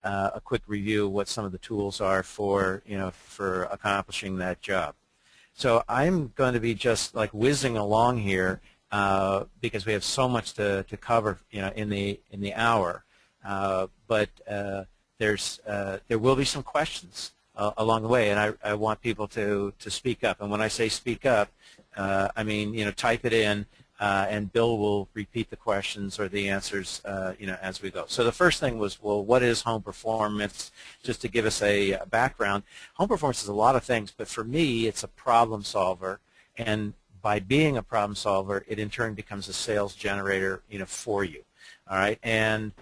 a quick review of what some of the tools are for, for accomplishing that job. So I'm going to be just like whizzing along here because we have so much to cover, in the hour. But there will be some questions along the way, and I want people to speak up. And when I say speak up, I mean, type it in, and Bill will repeat the questions or the answers, as we go. So the first thing was, well, what is home performance? Just to give us a background, home performance is a lot of things, but for me, it's a problem solver, and by being a problem solver, it in turn becomes a sales generator, for you. All right, and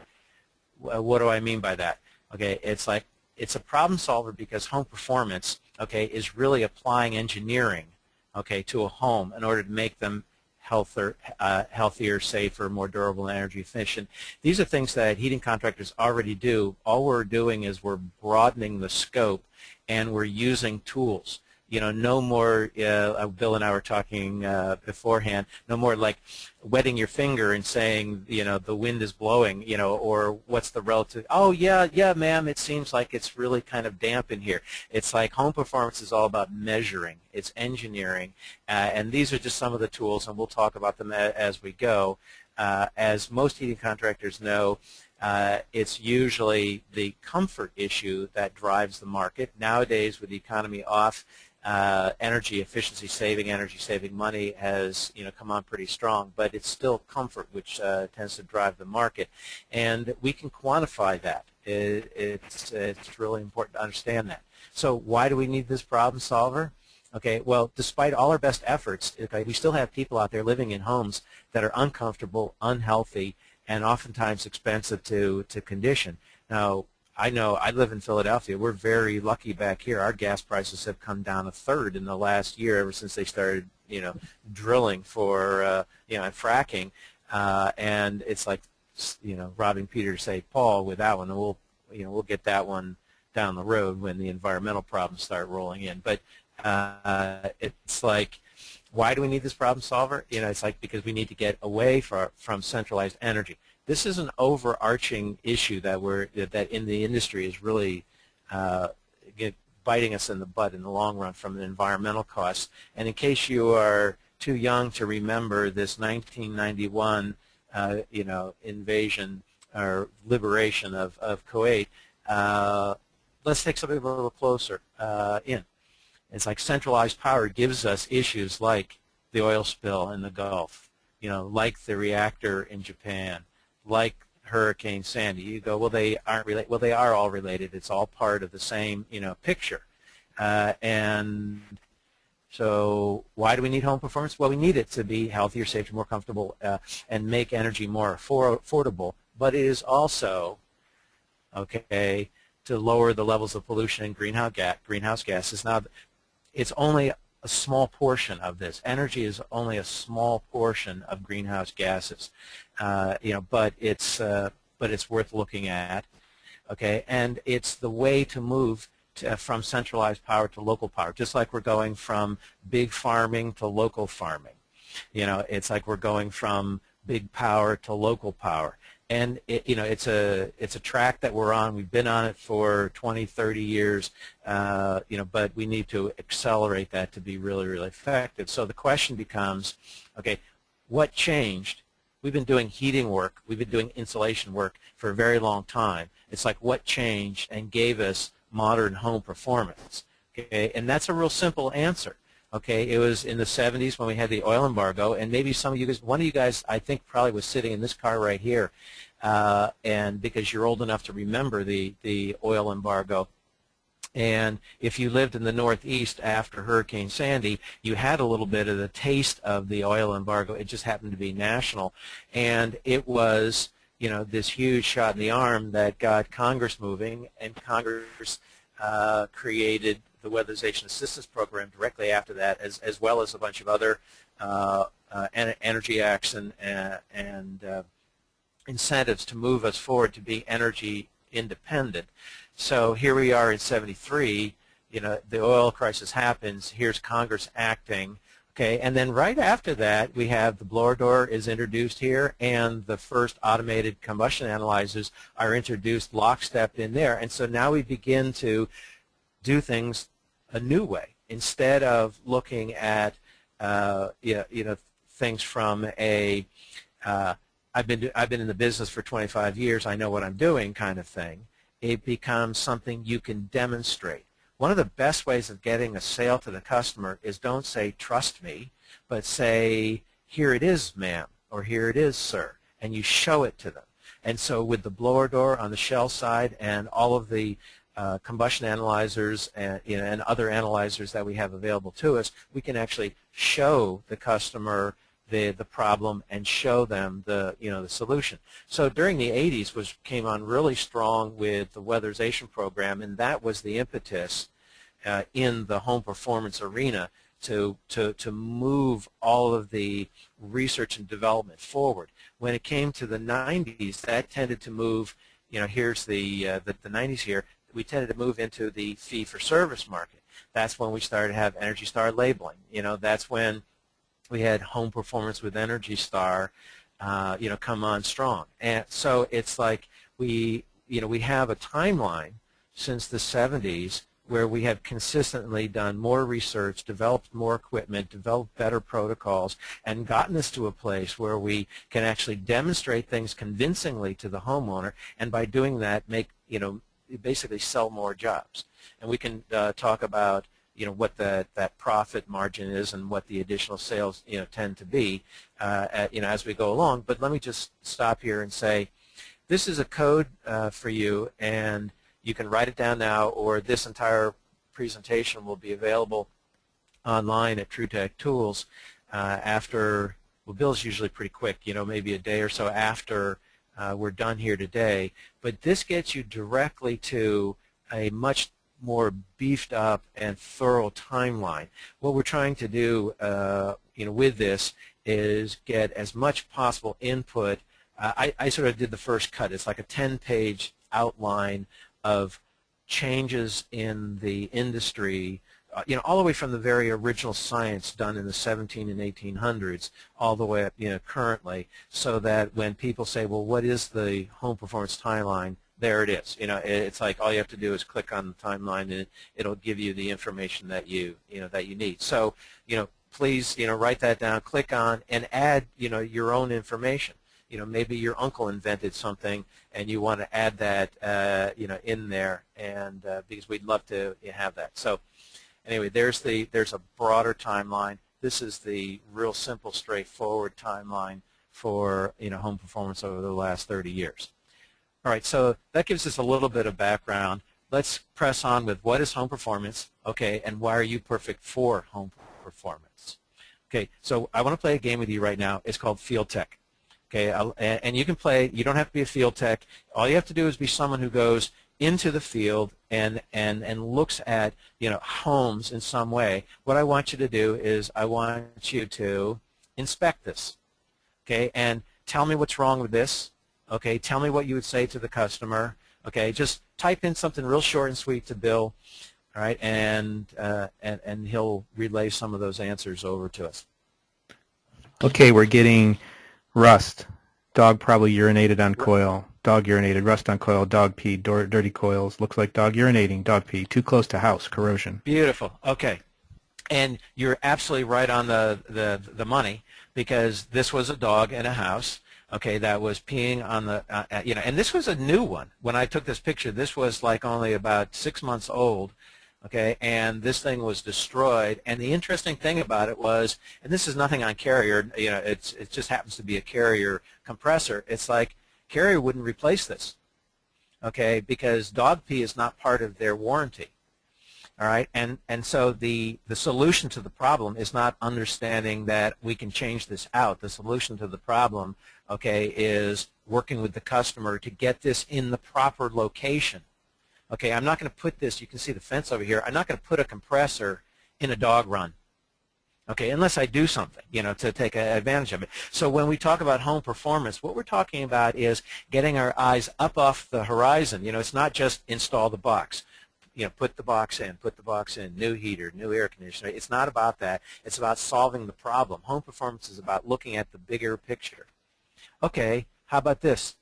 what do I mean by that? Okay, it's like it's a problem solver because home performance, okay, is really applying engineering, okay, to a home in order to make them healthier, safer, more durable, and energy efficient. These are things that heating contractors already do. All we're doing is we're broadening the scope, and we're using tools. No more, Bill and I were talking beforehand, no more like wetting your finger and saying, the wind is blowing, or what's the relative, oh, yeah, ma'am, it seems like it's really kind of damp in here. It's like home performance is all about measuring. It's engineering, and these are just some of the tools, and we'll talk about them as we go. As most heating contractors know, it's usually the comfort issue that drives the market. Nowadays, with the economy off, energy efficiency saving, energy saving money has come on pretty strong, but it's still comfort which tends to drive the market, and we can quantify that. It's really important to understand that. So why do we need this problem solver? Okay, well, despite all our best efforts, okay, we still have people out there living in homes that are uncomfortable, unhealthy, and oftentimes expensive to condition. Now, I know I live in Philadelphia. We're very lucky back here. Our gas prices have come down a third in the last year, ever since they started, drilling for, and fracking. And it's like, robbing Peter to save Paul with that one. And we'll get that one down the road when the environmental problems start rolling in. But it's like, why do we need this problem solver? It's like because we need to get away from centralized energy. This is an overarching issue that in the industry is really biting us in the butt in the long run from an environmental cost. And in case you are too young to remember this 1991, invasion or liberation of Kuwait, let's take something a little closer in. It's like centralized power gives us issues like the oil spill in the Gulf, like the reactor in Japan, like Hurricane Sandy. You go, well, they aren't related. Well, they are all related. It's all part of the same, picture. And so why do we need home performance? Well, we need it to be healthier, safer, more comfortable, and make energy more affordable. But it is also, okay, to lower the levels of pollution and greenhouse gases. Now, it's only a small portion of this. Energy is only a small portion of greenhouse gases, but it's worth looking at, okay? And it's the way to move from centralized power to local power, just like we're going from big farming to local farming. It's like we're going from big power to local power. And it's a track that we're on. We've been on it for 20, 30 years, but we need to accelerate that to be really, really effective. So the question becomes, okay, what changed? We've been doing heating work. We've been doing insulation work for a very long time. It's like what changed and gave us modern home performance? Okay, and that's a real simple answer. Okay, it was in the 70s when we had the oil embargo, and maybe some of you guys, one of you guys I think probably was sitting in this car right here, and because you're old enough to remember the oil embargo. And if you lived in the Northeast after Hurricane Sandy, you had a little bit of the taste of the oil embargo. It just happened to be national, and it was, this huge shot in the arm that got Congress moving, and Congress created the Weatherization Assistance Program directly after that, as well as a bunch of other energy acts and incentives to move us forward to be energy independent. So here we are in '73. The oil crisis happens. Here's Congress acting. Okay, and then right after that, we have the blower door is introduced here, and the first automated combustion analyzers are introduced lockstep in there. And so now we begin to do things a new way. Instead of looking at things from a I've been in the business for 25 years, I know what I'm doing kind of thing, it becomes something you can demonstrate. One of the best ways of getting a sale to the customer is don't say, trust me, but say, here it is, ma'am, or here it is, sir, and you show it to them. And so with the blower door on the shell side and all of the combustion analyzers and other analyzers that we have available to us, we can actually show the customer the problem and show them the solution. So during the 80s came on really strong with the weatherization program, and that was the impetus in the home performance arena to move all of the research and development forward. When it came to the 90s, that tended to move, here's the 90s here, we tended to move into the fee-for-service market. That's when we started to have Energy Star labeling. That's when we had Home Performance with Energy Star, come on strong. And so it's like we have a timeline since the 70s where we have consistently done more research, developed more equipment, developed better protocols, and gotten us to a place where we can actually demonstrate things convincingly to the homeowner, and by doing that basically sell more jobs. And we can talk about what that profit margin is and what the additional sales tend to be as we go along. But let me just stop here and say this is a code for you, and you can write it down now, or this entire presentation will be available online at TrueTech Tools after, well, Bill's usually pretty quick, maybe a day or so after we're done here today. But this gets you directly to a much more beefed up and thorough timeline. What we're trying to do with this is get as much possible input. I sort of did the first cut. It's like a 10-page outline of changes in the industry, all the way from the very original science done in the 17 and 1800s all the way up currently, so that when people say, well, what is the home performance timeline, there it is. It's like all you have to do is click on the timeline, and it'll give you the information that you need. So please write that down, click on, and add your own information. Maybe your uncle invented something and you want to add that in there, and because we'd love to have that. So anyway, there's a broader timeline. This is the real simple, straightforward timeline for home performance over the last 30 years. All right, so that gives us a little bit of background. Let's press on with what is home performance, okay, and why are you perfect for home performance? Okay, so I want to play a game with you right now. It's called Field Tech. Okay, and you can play. You don't have to be a field tech. All you have to do is be someone who goes into the field and looks at homes in some way. What I want you to do is I want you to inspect this. Okay, and tell me what's wrong with this. Okay, tell me what you would say to the customer. Okay, just type in something real short and sweet to Bill. All right, and he'll relay some of those answers over to us. Okay, we're getting rust. Dog probably urinated on coil. Dog urinated. Rust on coil. Dog peed. Dirty coils. Looks like dog urinating. Dog pee. Too close to house. Corrosion. Beautiful. Okay. And you're absolutely right on the money, because this was a dog in a house, okay, that was peeing on the, and this was a new one. When I took this picture, this was like only about 6 months old. Okay, and this thing was destroyed. And the interesting thing about it was, and this is nothing on Carrier, it just happens to be a Carrier compressor. It's like Carrier wouldn't replace this, okay, because dog pee is not part of their warranty. All right, and so the solution to the problem is not understanding that we can change this out. The solution to the problem, okay, is working with the customer to get this in the proper location. Okay, I'm not going to put this, you can see the fence over here, I'm not going to put a compressor in a dog run, okay, unless I do something, to take advantage of it. So when we talk about home performance, what we're talking about is getting our eyes up off the horizon. It's not just install the box. put the box in, new heater, new air conditioner. It's not about that. It's about solving the problem. Home performance is about looking at the bigger picture. Okay, how about this?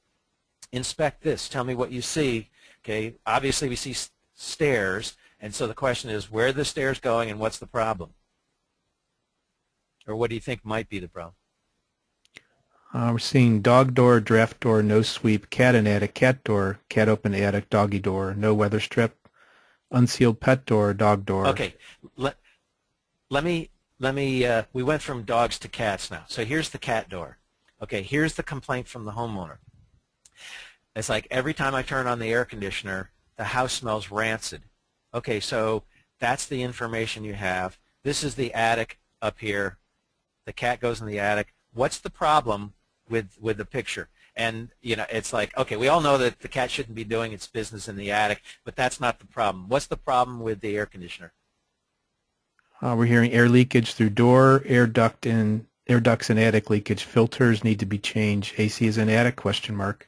Inspect this. Tell me what you see. Okay, obviously we see stairs, and so the question is, where are the stairs going and what's the problem? Or what do you think might be the problem? We're seeing dog door, draft door, no sweep, cat in attic, cat door, cat open attic, doggy door, no weather strip, unsealed pet door, dog door. Okay, let me, we went from dogs to cats now. So here's the cat door. Okay, here's the complaint from the homeowner. It's like every time I turn on the air conditioner, the house smells rancid. Okay, so that's the information you have. This is the attic up here. The cat goes in the attic. What's the problem with the picture? And it's like, okay, we all know that the cat shouldn't be doing its business in the attic, but that's not the problem. What's the problem with the air conditioner? We're hearing air leakage through door, air ducts and attic leakage. Filters need to be changed. AC is in attic, question mark.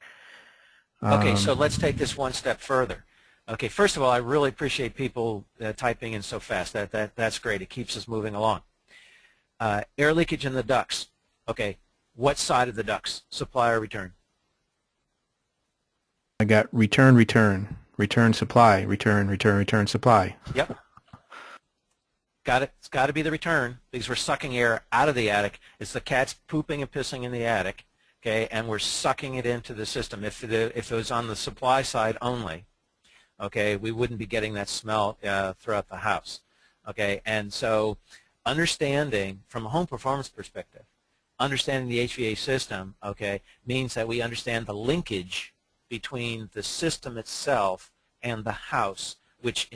Okay, so let's take this one step further. Okay, first of all, I really appreciate people typing in so fast. That's great. It keeps us moving along. Air leakage in the ducts. Okay, what side of the ducts? Supply or return? I got return, supply, return, supply. Yep. Got it. It's got to be the return because we're sucking air out of the attic. It's the cat's pooping and pissing in the attic, okay, and we're sucking it into the system. If it was on the supply side only, okay, we wouldn't be getting that smell throughout the house, okay. And so understanding from a home performance perspective, understanding the HVAC system, okay, means that we understand the linkage between the system itself and the house, which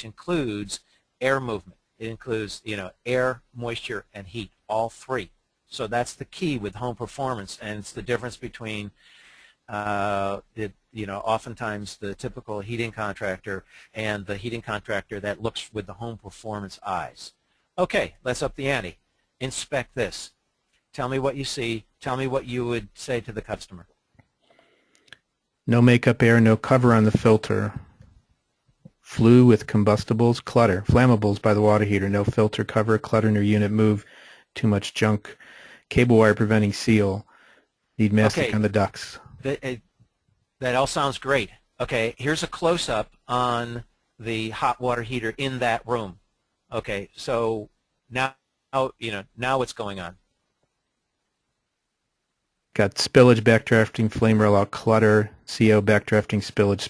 includes air movement. It includes, air, moisture, and heat, all three. So that's the key with home performance, and it's the difference between, oftentimes the typical heating contractor and the heating contractor that looks with the home performance eyes. Okay, let's up the ante. Inspect this. Tell me what you see. Tell me what you would say to the customer. No makeup air, no cover on the filter. Flue with combustibles, clutter. Flammables by the water heater, no filter cover, clutter in your unit, move, too much junk. Cable wire preventing seal. Need mastic on the ducts. That all sounds great. Okay, here's a close-up on the hot water heater in that room. Okay, so now what's going on? Got spillage, backdrafting, flame rollout, clutter, CO, backdrafting, spillage,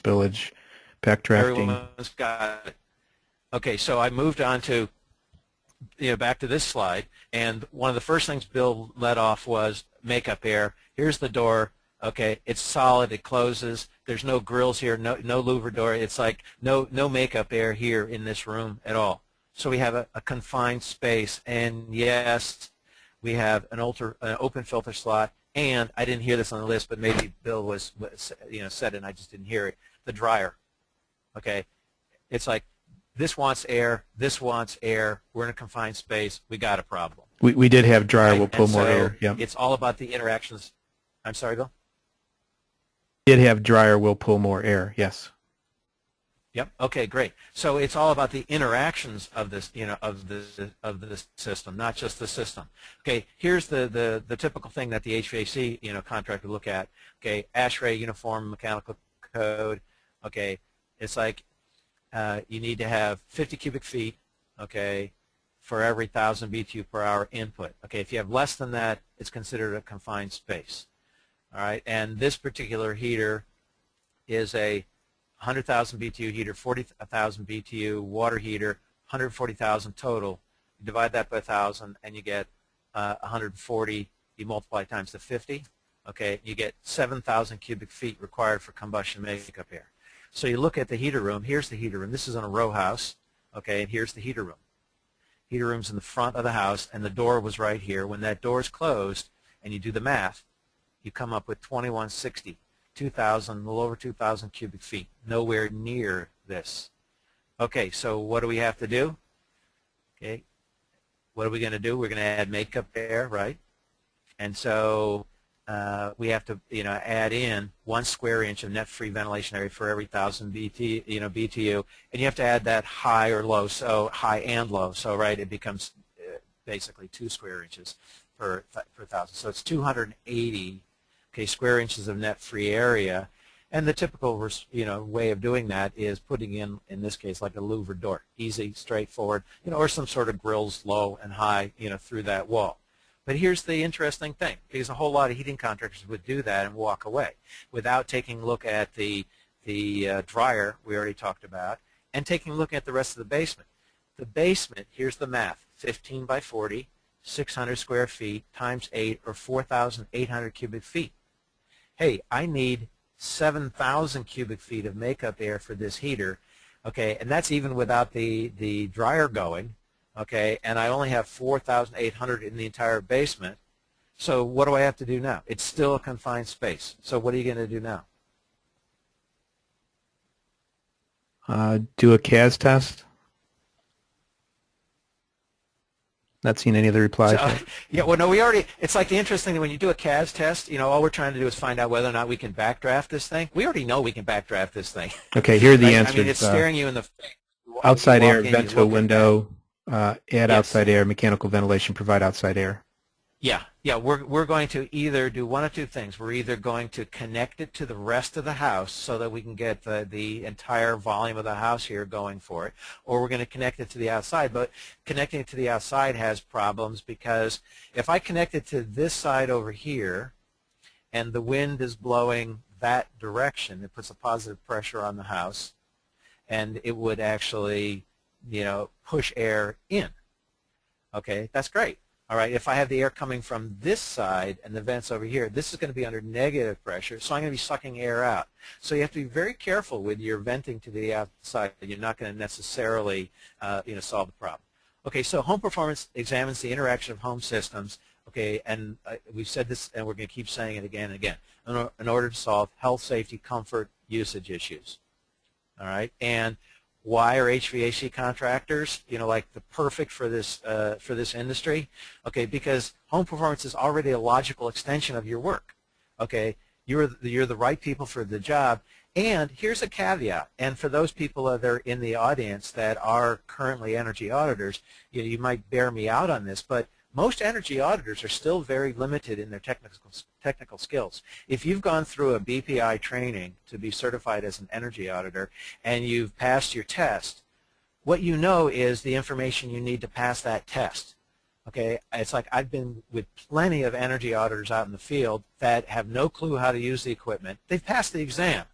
backdrafting. Everyone's got it. Okay, so I moved on to, back to this slide, and one of the first things Bill led off was makeup air. Here's the door. Okay, it's solid. It closes. There's no grills here. No louver door. It's like no makeup air here in this room at all. So we have a confined space, and yes, we have an open filter slot. And I didn't hear this on the list, but maybe Bill said it, and I just didn't hear it. The dryer. Okay, it's like this wants air, this wants air. We're in a confined space. We got a problem. We did have dryer. Right? We'll pull more air. Yep. It's all about the interactions. I'm sorry, Bill. Did have dryer. We'll pull more air. Yes. Yep. Okay. Great. So it's all about the interactions of this, of the system, not just the system. Okay. Here's the typical thing that the HVAC, contractor look at. Okay. ASHRAE, Uniform Mechanical Code. Okay. It's like you need to have 50 cubic feet. Okay, for every 1,000 BTU per hour input. Okay. If you have less than that, it's considered a confined space. All right. And this particular heater is a 100,000 BTU heater, 40,000 BTU water heater, 140,000 total. You divide that by 1,000 and you get 140. You multiply times the 50. Okay, you get 7,000 cubic feet required for combustion makeup air. So you look at the heater room. Here's the heater room. This is on a row house. Okay, and here's the heater room. Heater room's in the front of the house, and the door was right here. When that door is closed, and you do the math, you come up with 2160. 2,000, a little over 2,000 cubic feet, nowhere near this. Okay, so what do we have to do? Okay, what are we going to do? We're going to add makeup air, right? And so we have to, add in 1 square inch of net free ventilation area for every 1,000 BTU, and you have to add that high or low, so high and low. So right, it becomes basically 2 square inches per 1,000. So it's 280 square inches of net free area, and the typical way of doing that is putting in this case, like a louvered door, easy, straightforward, or some sort of grills, low and high, through that wall. But here's the interesting thing, because a whole lot of heating contractors would do that and walk away without taking a look at the dryer we already talked about and taking a look at the rest of the basement. The basement, here's the math, 15 by 40, 600 square feet times 8, or 4,800 cubic feet. Hey, I need 7,000 cubic feet of makeup air for this heater, and that's even without the dryer going. And I only have 4,800 in the entire basement. So what do I have to do now? It's still a confined space. So what are you going to do now? Do a CAS test. Not seen any of the replies yet. Yeah, well, no, it's like the interesting thing, when you do a CAS test, all we're trying to do is find out whether or not we can backdraft this thing. We already know we can backdraft this thing. Okay, here are the right? answers. I mean, it's staring you in the face. Outside air, vent to a window, add yes. outside air, mechanical ventilation, provide outside air. Yeah, we're going to either do one of two things. We're either going to connect it to the rest of the house so that we can get the entire volume of the house here going for it, or we're going to connect it to the outside. But connecting it to the outside has problems, because if I connect it to this side over here and the wind is blowing that direction, it puts a positive pressure on the house, and it would actually, push air in. Okay, that's great. All right, if I have the air coming from this side and the vents over here, this is going to be under negative pressure, so I'm going to be sucking air out. So you have to be very careful with your venting to the outside. You're not going to necessarily, solve the problem. Okay, so Home Performance examines the interaction of home systems. Okay, and we've said this, and we're going to keep saying it again and again, in order to solve health, safety, comfort, usage issues. All right, and why are HVAC contractors, like the perfect for this industry? Okay, because home performance is already a logical extension of your work. Okay, you're the right people for the job. And here's a caveat. And for those people that are in the audience that are currently energy auditors, you might bear me out on this, but most energy auditors are still very limited in their technical skills. If you've gone through a BPI training to be certified as an energy auditor and you've passed your test, what you know is the information you need to pass that test. Okay, it's like I've been with plenty of energy auditors out in the field that have no clue how to use the equipment. They've passed the exam,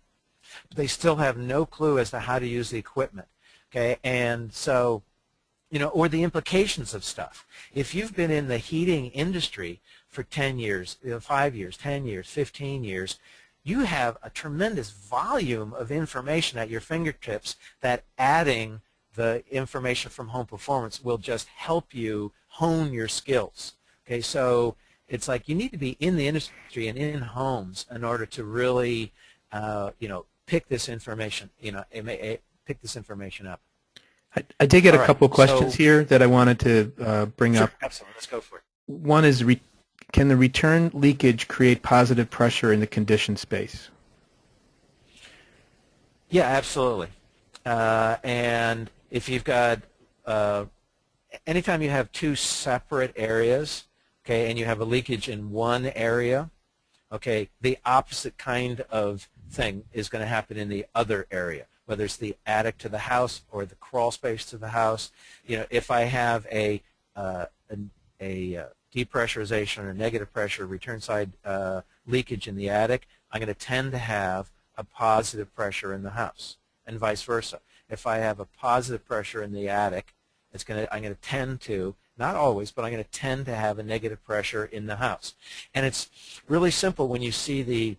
but they still have no clue as to how to use the equipment. Okay, and so, or the implications of stuff. If you've been in the heating industry for 10 years, 5 years, 10 years, 15 years, you have a tremendous volume of information at your fingertips that adding the information from Home Performance will just help you hone your skills. Okay, so it's like you need to be in the industry and in homes in order to really, pick this information, pick this information up. I did get All a couple right, questions here that I wanted to bring sure, up. Absolutely, let's go for it. One is, can the return leakage create positive pressure in the conditioned space? Yeah, absolutely. And if you've got, anytime you have two separate areas, okay, and you have a leakage in one area, okay, the opposite kind of thing is going to happen in the other area, whether it's the attic to the house or the crawl space to the house. If I have a depressurization or negative pressure return side leakage in the attic, I'm going to tend to have a positive pressure in the house, and vice versa. If I have a positive pressure in the attic, I'm going to tend to, not always, but I'm going to tend to have a negative pressure in the house. And it's really simple when you see the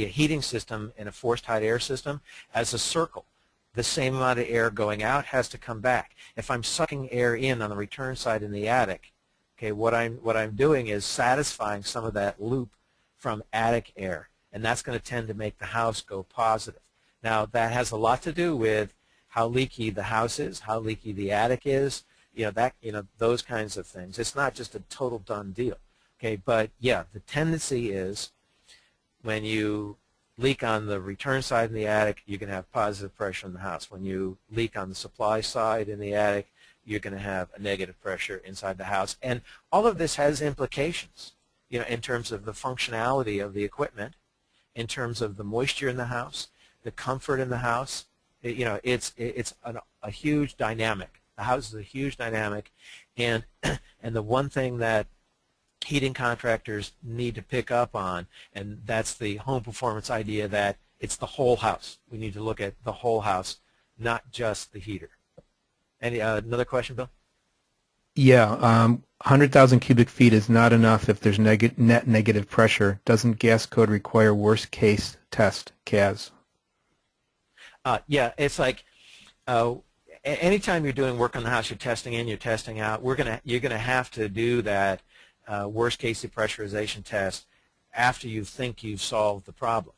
heating system in a forced hot air system as a circle. The same amount of air going out has to come back. If I'm sucking air in on the return side in the attic, okay, what I'm doing is satisfying some of that loop from attic air, and that's going to tend to make the house go positive. Now, that has a lot to do with how leaky the house is, how leaky the attic is, those kinds of things. It's not just a total done deal. Okay, but yeah, the tendency is when you leak on the return side in the attic, you're going to have positive pressure in the house. When you leak on the supply side in the attic, you're going to have a negative pressure inside the house. And all of this has implications, in terms of the functionality of the equipment, in terms of the moisture in the house, the comfort in the house. It's a huge dynamic. The house is a huge dynamic, and the one thing that heating contractors need to pick up on, and that's the home performance idea that it's the whole house. We need to look at the whole house, not just the heater. Any another question, Bill? Yeah, 100,000 cubic feet is not enough if there's net negative pressure. Doesn't gas code require worst case test, CAS? Yeah, it's like anytime you're doing work on the house, you're testing in, you're testing out. You're gonna have to do that worst case depressurization test after you think you've solved the problem.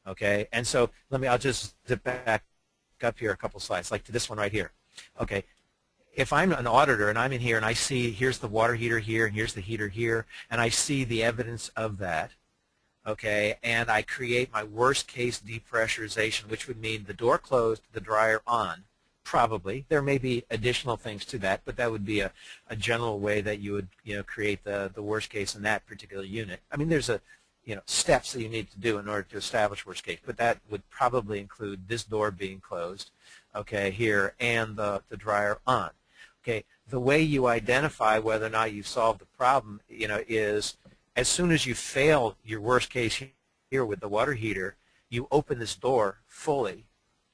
Okay, and so I'll just zip back up here a couple slides, like to this one right here. Okay, if I'm an auditor and I'm in here and I see here's the water heater here and here's the heater here, and I see the evidence of that, okay, and I create my worst case depressurization, which would mean the door closed, the dryer on. Probably. There may be additional things to that, but that would be a general way that you would create the worst case in that particular unit. I mean, there's steps that you need to do in order to establish worst case, but that would probably include this door being closed, okay, here, and the dryer on. Okay, the way you identify whether or not you've solved the problem, is as soon as you fail your worst case here with the water heater, you open this door fully,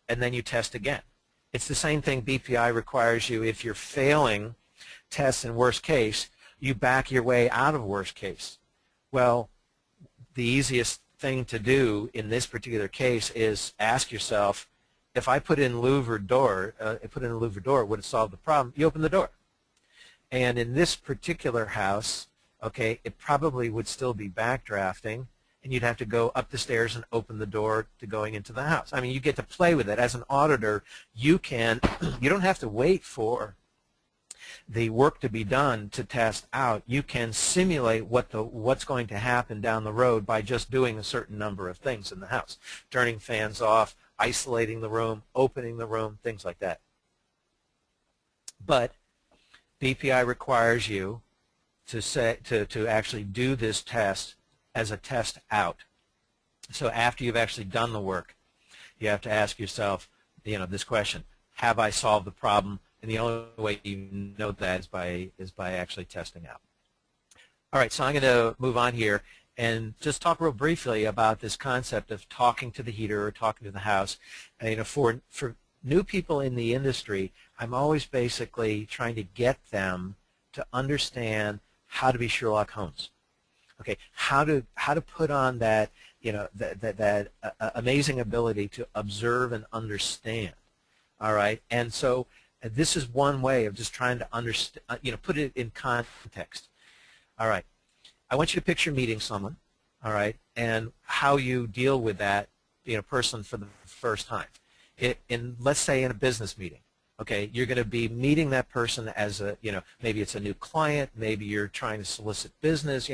and then you test again. It's the same thing BPI requires you. If you're failing tests in worst case, you back your way out of worst case. Well, the easiest thing to do in this particular case is ask yourself, if I put in louvered door, would it solve the problem? You open the door. And in this particular house, okay, it probably would still be backdrafting, and you'd have to go up the stairs and open the door to going into the house. I mean, you get to play with it. As an auditor, you don't have to wait for the work to be done to test out. You can simulate what's going to happen down the road by just doing a certain number of things in the house. Turning fans off, isolating the room, opening the room, things like that. But BPI requires you to actually do this test as a test out. So after you've actually done the work, you have to ask yourself, this question: have I solved the problem? And the only way you know that is by actually testing out. All right, so I'm going to move on here and just talk real briefly about this concept of talking to the heater or talking to the house. And, for new people in the industry, I'm always basically trying to get them to understand how to be Sherlock Holmes. Okay, how to put on that amazing ability to observe and understand. All right, and so this is one way of just trying to understand, put it in context. All right, I want you to picture meeting someone. All right, and how you deal with that person for the first time. Let's say in a business meeting. Okay, you're going to be meeting that person as maybe it's a new client, maybe you're trying to solicit business,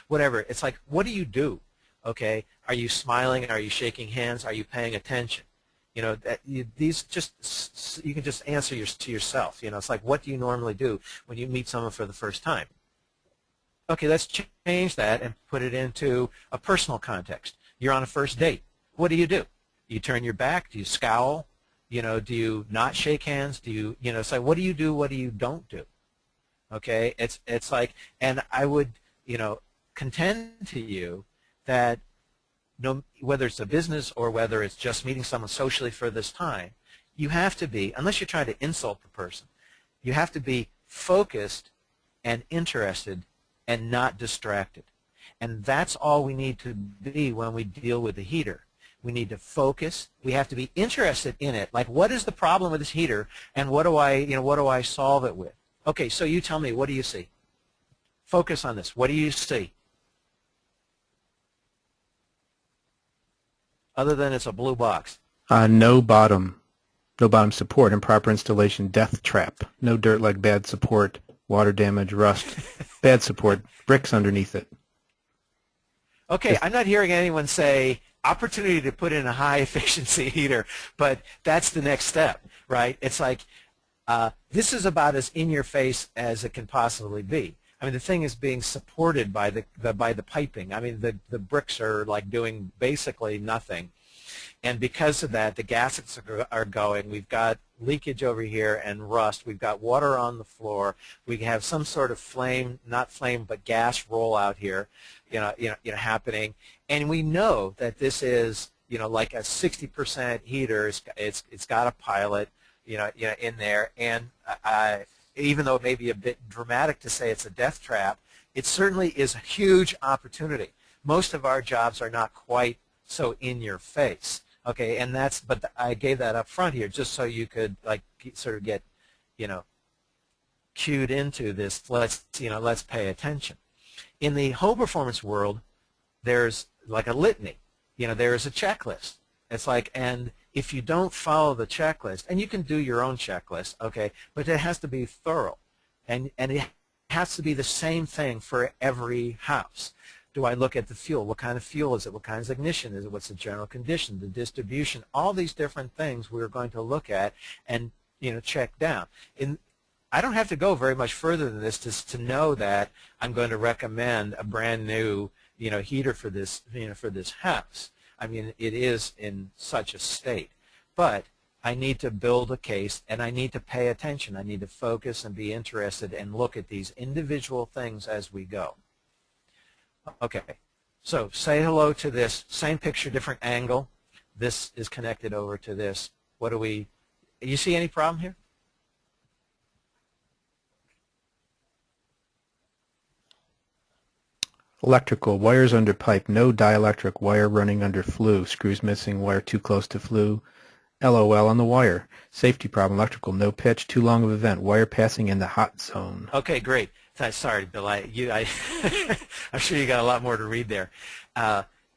whatever. It's like, what do you do? Okay, are you smiling? Are you shaking hands? Are you paying attention? You can just answer to yourself. It's like, what do you normally do when you meet someone for the first time? Okay, let's change that and put it into a personal context. You're on a first date. What do? Do you turn your back? Do you scowl? Do you not shake hands? Do you, it's like, what do you do? What do you don't do? Okay, it's like, and I would, contend to you that whether it's a business or whether it's just meeting someone socially for this time, you have to be, unless you're trying to insult the person, you have to be focused and interested and not distracted. And that's all we need to be when we deal with the heater. We need to focus. We have to be interested in it. Like, what is the problem with this heater, and what do I solve it with? Okay, so you tell me, what do you see? Focus on this. What do you see? Other than it's a blue box. No bottom support, improper installation, death trap, no dirt leg, bad support. water damage, rust, bad support, bricks underneath it. Okay, I'm not hearing anyone say opportunity to put in a high efficiency heater, but that's the next step, right? It's like this is about as in your face as it can possibly be. I mean, the thing is being supported by the piping. I mean, the bricks are like doing basically nothing. And because of that, the gaskets are going. We've got leakage over here and rust. We've got water on the floor. We have some sort of flame, not flame, but gas rollout here, happening. And we know that this is, like a 60% heater. It's got a pilot, in there. And even though it may be a bit dramatic to say it's a death trap, it certainly is a huge opportunity. Most of our jobs are not quite so in your face. Okay, but I gave that up front here just so you could sort of get, cued into this. Let's pay attention. In the home performance world, there's like a litany. There's a checklist. It's like, and if you don't follow the checklist, and you can do your own checklist, okay, but it has to be thorough, and it has to be the same thing for every house. Do I look at the fuel? What kind of fuel is it? What kind of ignition is it? What's the general condition, the distribution? All these different things we're going to look at and check down. I don't have to go very much further than this to know that I'm going to recommend a brand new heater for this for this house. I mean, it is in such a state, but I need to build a case and I need to pay attention. I need to focus and be interested and look at these individual things as we go. Okay, so say hello to this. Same picture, different angle. This is connected over to this. You see any problem here? Electrical, wires under pipe, no dielectric, wire running under flue, screws missing, wire too close to flue, LOL on the wire. Safety problem, electrical, no pitch, too long of a vent, wire passing in the hot zone. Okay, great. Sorry, Bill. I'm sure you got a lot more to read there.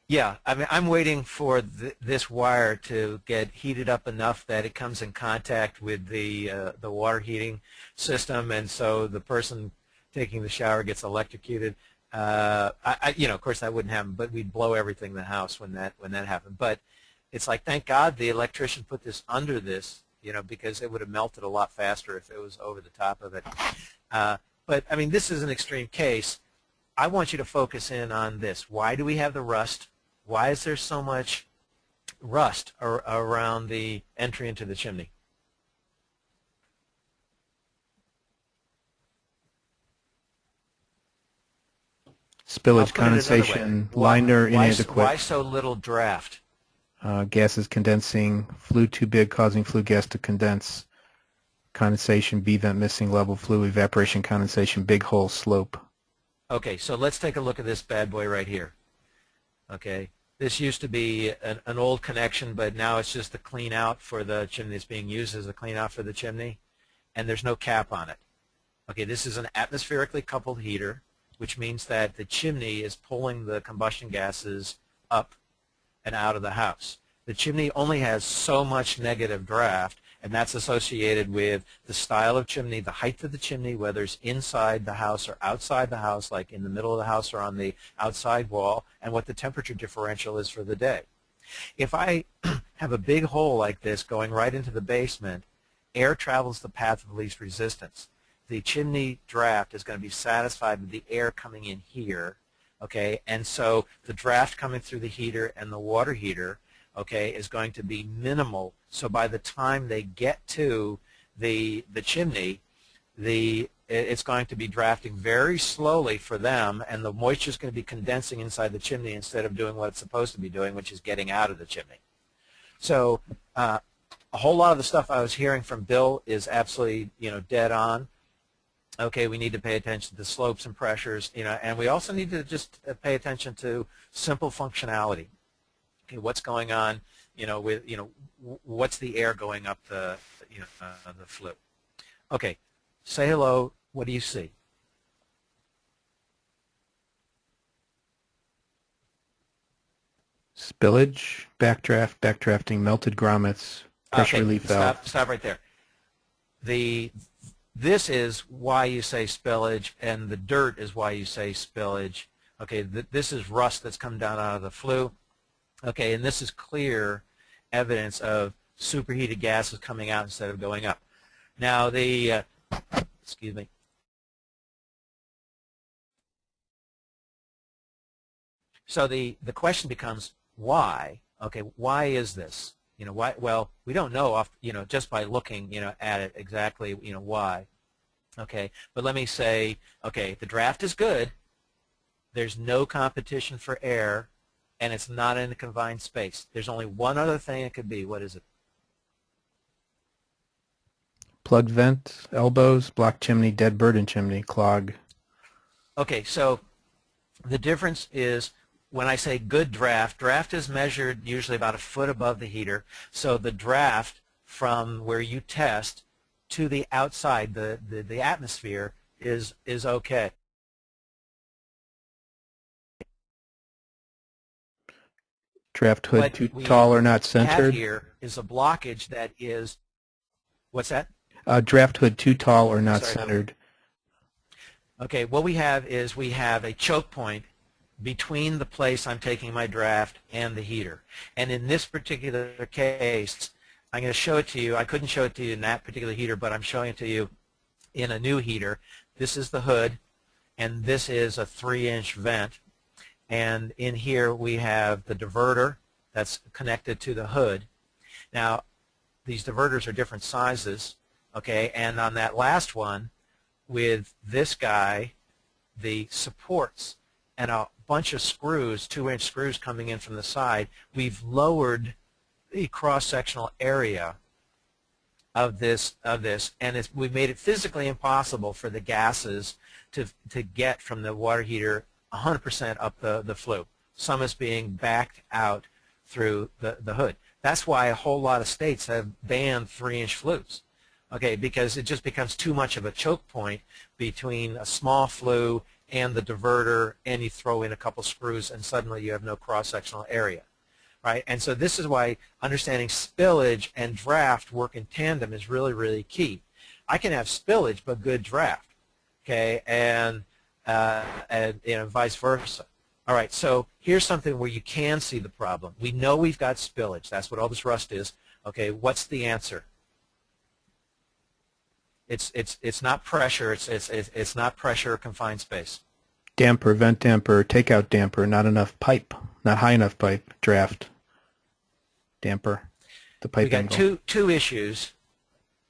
Yeah, I mean, I'm waiting for this wire to get heated up enough that it comes in contact with the water heating system, and so the person taking the shower gets electrocuted. Of course that wouldn't happen, but we'd blow everything in the house when that happened. But it's like, thank God the electrician put this under this, because it would have melted a lot faster if it was over the top of it. But, I mean, this is an extreme case. I want you to focus in on this. Why do we have the rust? Why is there so much rust around the entry into the chimney? Spillage, condensation, liner inadequate. Why so little draft? Gases condensing, flue too big causing flue gas to condense. Condensation, B vent missing, level flue, evaporation, condensation, big hole, slope. Okay, so let's take a look at this bad boy right here. Okay, this used to be an old connection, but now it's just the clean out for the chimney. It's being used as a clean out for the chimney, and there's no cap on it. Okay, this is an atmospherically coupled heater, which means that the chimney is pulling the combustion gases up and out of the house. The chimney only has so much negative draft, and that's associated with the style of chimney, the height of the chimney, whether it's inside the house or outside the house, like in the middle of the house or on the outside wall, and what the temperature differential is for the day. If I have a big hole like this going right into the basement, air travels the path of least resistance. The chimney draft is going to be satisfied with the air coming in here, okay, and so the draft coming through the heater and the water heater, okay, is going to be minimal. So by the time they get to the chimney, it's going to be drafting very slowly for them, and the moisture is going to be condensing inside the chimney instead of doing what it's supposed to be doing, which is getting out of the chimney. So a whole lot of the stuff I was hearing from Bill is absolutely, dead on. Okay, we need to pay attention to slopes and pressures, and we also need to just pay attention to simple functionality. Okay, what's going on, with, what's the air going up the flue? Okay, say hello. What do you see? Spillage, backdrafting, melted grommets, pressure relief valve. Stop right there. The this is why you say spillage, and the dirt is why you say spillage. Okay, this is rust that's come down out of the flue. Okay, and this is clear evidence of superheated gases coming out instead of going up. Now the, excuse me. So the question becomes why? Okay, why is this? Why? Well, we don't know off, just by looking, at it exactly, why. Okay, but let me say, okay, the draft is good. There's no competition for air, and it's not in a confined space. There's only one other thing it could be. What is it? Plug vent, elbows, block chimney, dead bird in chimney, clog. Okay, so the difference is when I say good draft, draft is measured usually about a foot above the heater. So the draft from where you test to the outside, the atmosphere, is okay. Draft hood too tall or not centered. What we have here is a blockage that is, what's that? Draft hood too tall or not centered. Okay, what we have is we have a choke point between the place I'm taking my draft and the heater. And in this particular case, I'm going to show it to you. I couldn't show it to you in that particular heater, but I'm showing it to you in a new heater. This is the hood, and this is a 3-inch vent. And in here we have the diverter that's connected to the hood. Now, these diverters are different sizes, okay, and on that last one, with this guy, the supports and a bunch of screws, 2-inch screws coming in from the side, we've lowered the cross-sectional area of this, and we've made it physically impossible for the gases to get from the water heater 100% up the flue. Some is being backed out through the hood. That's why a whole lot of states have banned 3-inch flues. Okay, because it just becomes too much of a choke point between a small flue and the diverter, and you throw in a couple screws and suddenly you have no cross-sectional area. Right? And so this is why understanding spillage and draft work in tandem is really, really key. I can have spillage but good draft, okay, and vice versa. All right, so here's something where you can see the problem. We know we've got spillage. That's what all this rust is. Okay, what's the answer? It's not pressure. It's not pressure or confined space. Damper, vent damper, takeout damper, not enough pipe, not high enough pipe, draft damper, the pipe angle. We got two issues.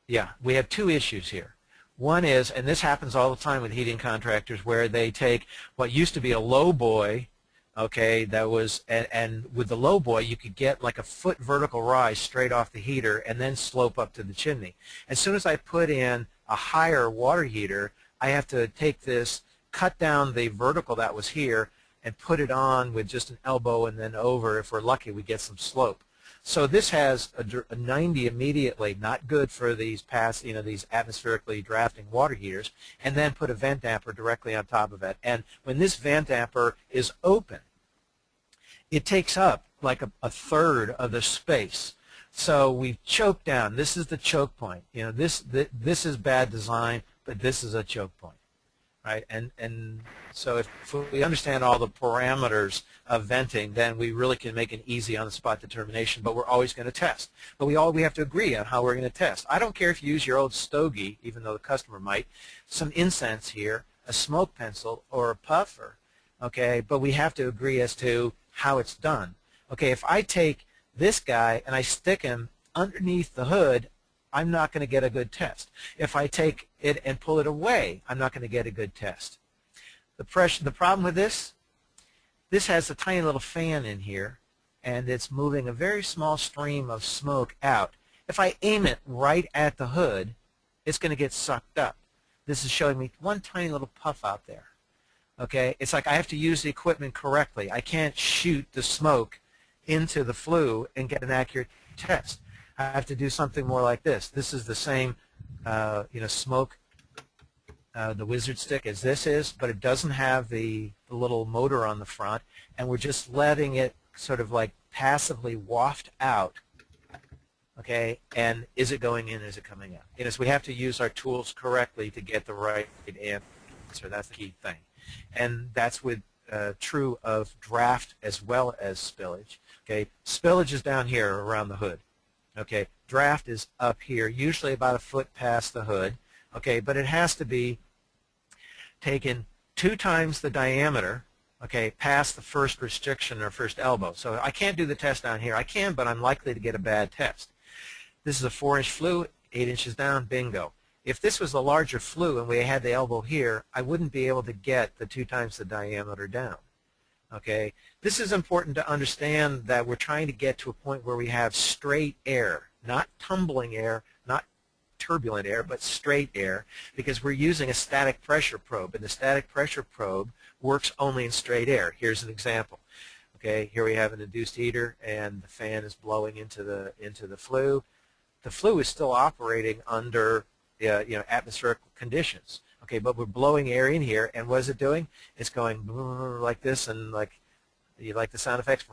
Yeah, we have two issues here. One is, and this happens all the time with heating contractors, where they take what used to be a low boy, okay, that was, and with the low boy you could get like a foot vertical rise straight off the heater and then slope up to the chimney. As soon as I put in a higher water heater, I have to take this, cut down the vertical that was here, and put it on with just an elbow and then over. If we're lucky, we get some slope. So this has a 90 immediately, not good for these these atmospherically drafting water heaters, and then put a vent damper directly on top of it. And when this vent damper is open, it takes up like a third of the space. So we've choked down. This is the choke point. This is bad design, but this is a choke point. Right? And so if we understand all the parameters of venting, then we really can make an easy on-the-spot determination, but we're always going to test. But we have to agree on how we're going to test. I don't care if you use your old stogie, even though the customer might, some incense here, a smoke pencil, or a puffer, okay, but we have to agree as to how it's done. Okay, if I take this guy and I stick him underneath the hood, I'm not going to get a good test. If I take it and pull it away, I'm not going to get a good test. The problem with this has a tiny little fan in here, and it's moving a very small stream of smoke out. If I aim it right at the hood, it's going to get sucked up. This is showing me one tiny little puff out there. Okay, it's like I have to use the equipment correctly. I can't shoot the smoke into the flue and get an accurate test. I have to do something more like this. This is the same, smoke, the wizard stick as this is, but it doesn't have the little motor on the front, and we're just letting it sort of like passively waft out Okay, and is it going in, is it coming out? And so we have to use our tools correctly to get the right answer. That's the key thing. And that's true of draft as well as spillage. Okay, spillage is down here around the hood. Okay, draft is up here, usually about a foot past the hood. Okay, but it has to be taken 2 times the diameter, okay, past the first restriction or first elbow. So I can't do the test down here. I can, but I'm likely to get a bad test. This is a 4-inch flue, 8 inches down, bingo. If this was a larger flue and we had the elbow here, I wouldn't be able to get the 2 times the diameter down. Okay, this is important to understand that we're trying to get to a point where we have straight air, not tumbling air, not turbulent air, but straight air, because we're using a static pressure probe, and the static pressure probe works only in straight air. Here's an example. Okay, here we have an induced heater, and the fan is blowing into the flue. The flue is still operating under atmospheric conditions. Okay, but we're blowing air in here, and what is it doing? It's going like this, and like you like the sound effects,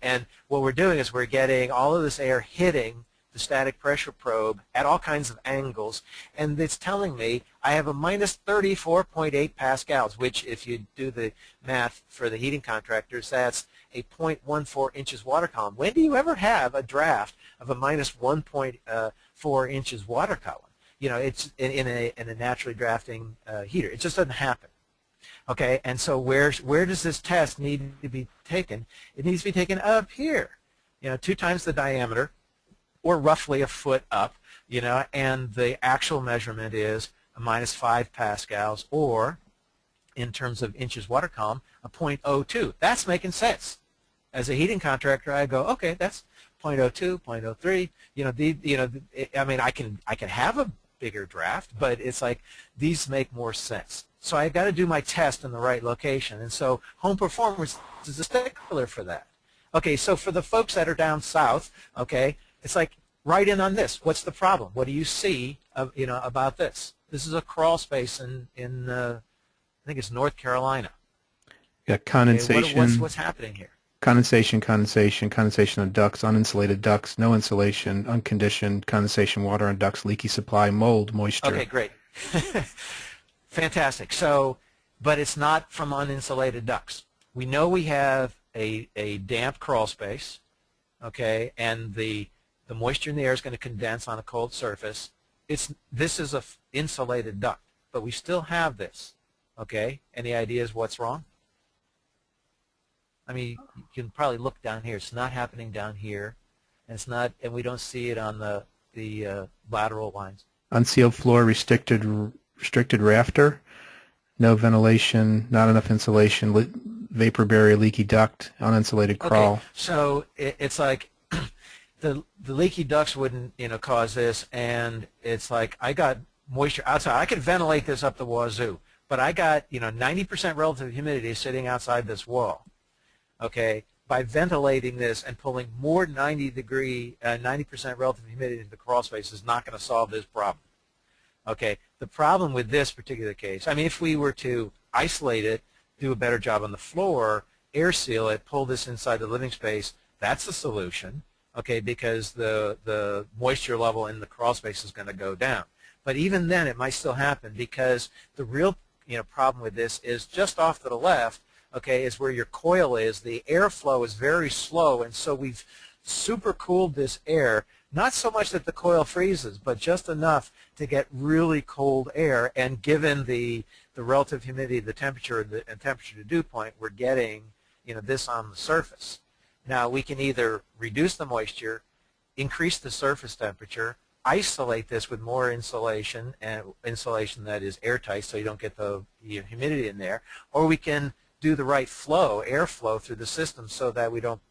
and what we're doing is we're getting all of this air hitting the static pressure probe at all kinds of angles, and it's telling me I have a minus 34.8 pascals, which if you do the math for the heating contractors, that's a 0.14 inches water column. When do you ever have a draft of a minus 1.4 inches water column? You know, it's in a naturally drafting heater. It just doesn't happen. Okay, and so where does this test need to be taken? It needs to be taken up here, 2 times the diameter, or roughly a foot up, and the actual measurement is a minus 5 pascals, or in terms of inches water column, a 0.02. That's making sense. As a heating contractor, I go, okay, that's 0.02, 0.03. I mean, I can have a bigger draft, but it's like these make more sense. So I got to do my test in the right location, and so Home Performance is a stickler for that. Okay, so for the folks that are down south, okay, it's like write in on this. What's the problem? What do you see, about this? This is a crawl space in I think it's North Carolina. Yeah, condensation. Okay, what's happening here? Condensation on ducts, uninsulated ducts, no insulation, unconditioned, condensation water on ducts, leaky supply, mold, moisture. Okay, great. Fantastic. So, but it's not from uninsulated ducts. We know we have a damp crawl space, okay, and the moisture in the air is going to condense on a cold surface. This is a insulated duct, but we still have this, okay? Any ideas what's wrong? I mean, you can probably look down here. It's not happening down here, and it's not, and we don't see it on the lateral lines. Unsealed floor, restricted rafter, no ventilation, not enough insulation, vapor barrier, leaky duct, uninsulated crawl. Okay, so it's like the leaky ducts wouldn't cause this, and it's like I got moisture outside. I could ventilate this up the wazoo, but I got 90% relative humidity sitting outside this wall. Okay, by ventilating this and pulling more 90% relative humidity into the crawl space is not going to solve this problem. Okay, the problem with this particular case, I mean, if we were to isolate it, do a better job on the floor, air seal it, pull this inside the living space, that's the solution. Okay, because the moisture level in the crawl space is going to go down. But even then, it might still happen because the real problem with this is just off to the left. Okay, is where your coil is. The airflow is very slow, and so we've supercooled this air, not so much that the coil freezes, but just enough to get really cold air, and given the relative humidity, the temperature, and temperature to dew point, we're getting this on the surface. Now, we can either reduce the moisture, increase the surface temperature, isolate this with more insulation, and insulation that is airtight so you don't get the humidity in there, or we can do the right flow, airflow through the system so that we don't,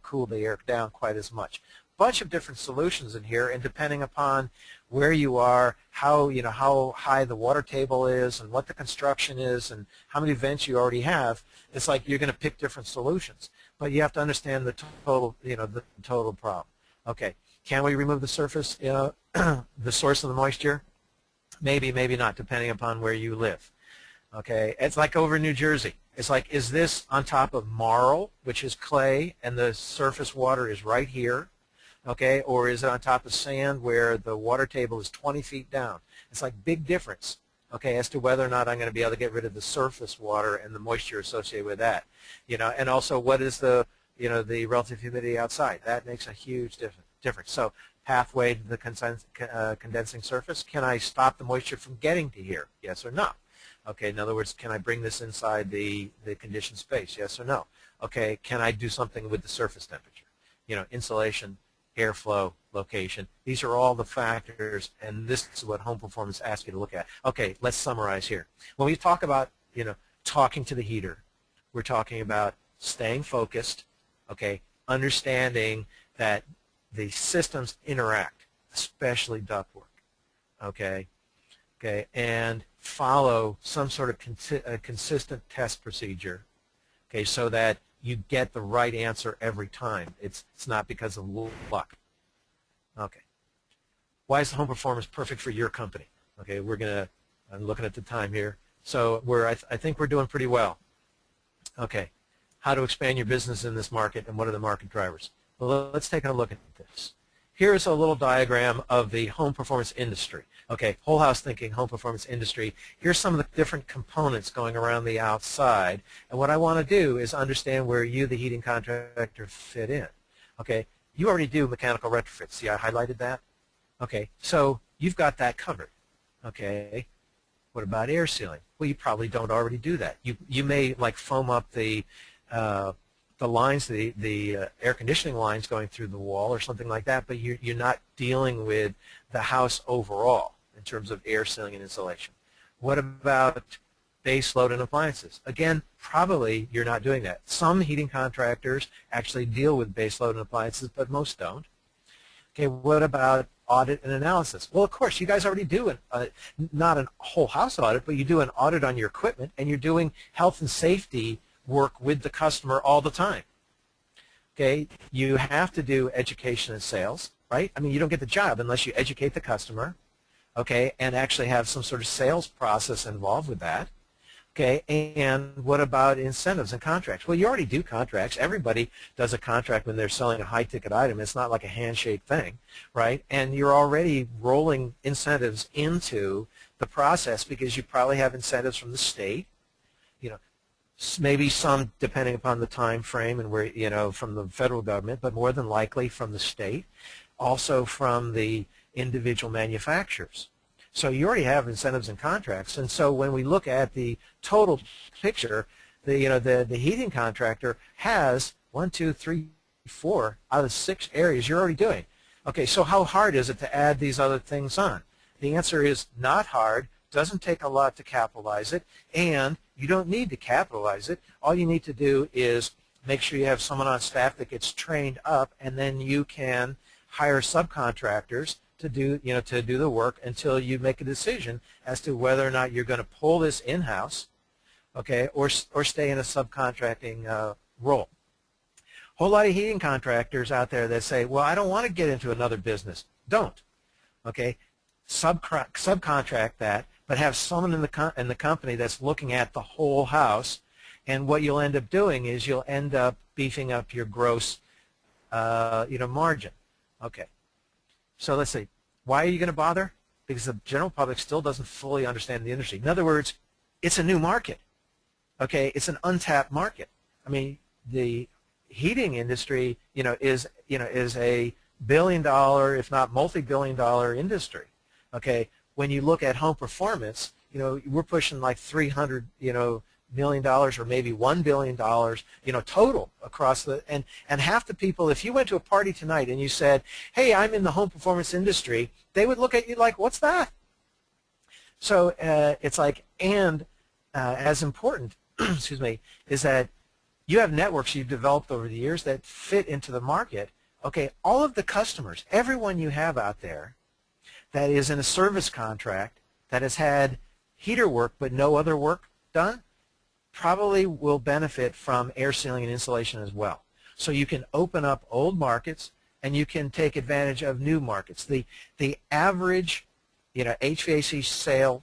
cool the air down quite as much. Bunch of different solutions in here, and depending upon where you are, how high the water table is, and what the construction is, and how many vents you already have, it's like you're going to pick different solutions. But you have to understand the total, the total problem. Okay, can we remove the surface, the source of the moisture? Maybe, maybe not, depending upon where you live. Okay, it's like over in New Jersey. It's like, is this on top of marl, which is clay, and the surface water is right here? okay, or is it on top of sand where the water table is 20 feet down? It's like big difference, okay, as to whether or not I'm going to be able to get rid of the surface water and the moisture associated with that, and also what is the, the relative humidity outside. That makes a huge difference. So pathway to the condensing surface, can I stop the moisture from getting to here? Yes or no? Okay, in other words, can I bring this inside the conditioned space? Yes or no? Okay, can I do something with the surface temperature? Insulation, airflow, location. These are all the factors, and this is what Home Performance asks you to look at. Okay, let's summarize here. When we talk about, talking to the heater, we're talking about staying focused, okay, understanding that the systems interact, especially ductwork, okay, and follow some sort of consistent test procedure, okay, so that you get the right answer every time. It's not because of luck. Okay. Why is the Home Performance perfect for your company? Okay, I'm looking at the time here. So I think we're doing pretty well. Okay. How to expand your business in this market and what are the market drivers? Well, let's take a look at this. Here's a little diagram of the home performance industry. Okay, whole house thinking, home performance industry. Here's some of the different components going around the outside. And what I want to do is understand where you, the heating contractor, fit in. Okay, you already do mechanical retrofits. See, I highlighted that? Okay, so you've got that covered. Okay, what about air sealing? Well, you probably don't already do that. You may like foam up the lines, the air conditioning lines going through the wall or something like that, but you're not dealing with the house overall in terms of air sealing and insulation. What about base load and appliances? Again, probably you're not doing that. Some heating contractors actually deal with base load and appliances, but most don't. Okay, what about audit and analysis? Well, of course, you guys already do not a whole house audit, but you do an audit on your equipment, and you're doing health and safety work with the customer all the time. Okay, you have to do education and sales, right? I mean, you don't get the job unless you educate the customer, okay, and actually have some sort of sales process involved with that. Okay, and what about incentives and contracts? Well, you already do contracts. Everybody does a contract when they're selling a high-ticket item. It's not like a handshake thing, right? And you're already rolling incentives into the process because you probably have incentives from the state, maybe some depending upon the time frame and where, from the federal government, but more than likely from the state, also from the individual manufacturers. So you already have incentives and contracts, and so when we look at the total picture, the heating contractor has 1, 2, 3, 4 out of 6 areas you're already doing. Okay, so how hard is it to add these other things on? The answer is not hard. Doesn't take a lot to capitalize it, and you don't need to capitalize it. All you need to do is make sure you have someone on staff that gets trained up, and then you can hire subcontractors to do the work until you make a decision as to whether or not you're going to pull this in-house, okay, or stay in a subcontracting role. Whole lot of heating contractors out there that say, well, I don't want to get into another business. Don't, okay. Subcontract that, but have someone in the company that's looking at the whole house, and what you'll end up doing is you'll end up beefing up your gross margin. Okay, so let's see. Why are you going to bother? Because the general public still doesn't fully understand the industry. In other words, it's a new market. Okay, it's an untapped market. I mean, the heating industry, is a billion-dollar, if not multi-billion-dollar industry. Okay, when you look at home performance, we're pushing like $300, million or maybe $1 billion, total across and half the people, if you went to a party tonight and you said, hey, I'm in the home performance industry, they would look at you like, what's that? So it's like, and as important, excuse me, is that you have networks you've developed over the years that fit into the market. Okay, all of the customers, everyone you have out there that is in a service contract that has had heater work but no other work done probably will benefit from air sealing and insulation as well. So you can open up old markets and you can take advantage of new markets. The average HVAC sale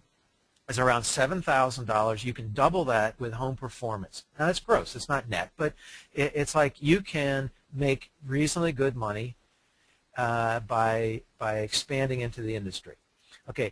is around $7,000. You can double that with home performance. Now that's gross, it's not net, but it's like you can make reasonably good money by expanding into the industry. Okay,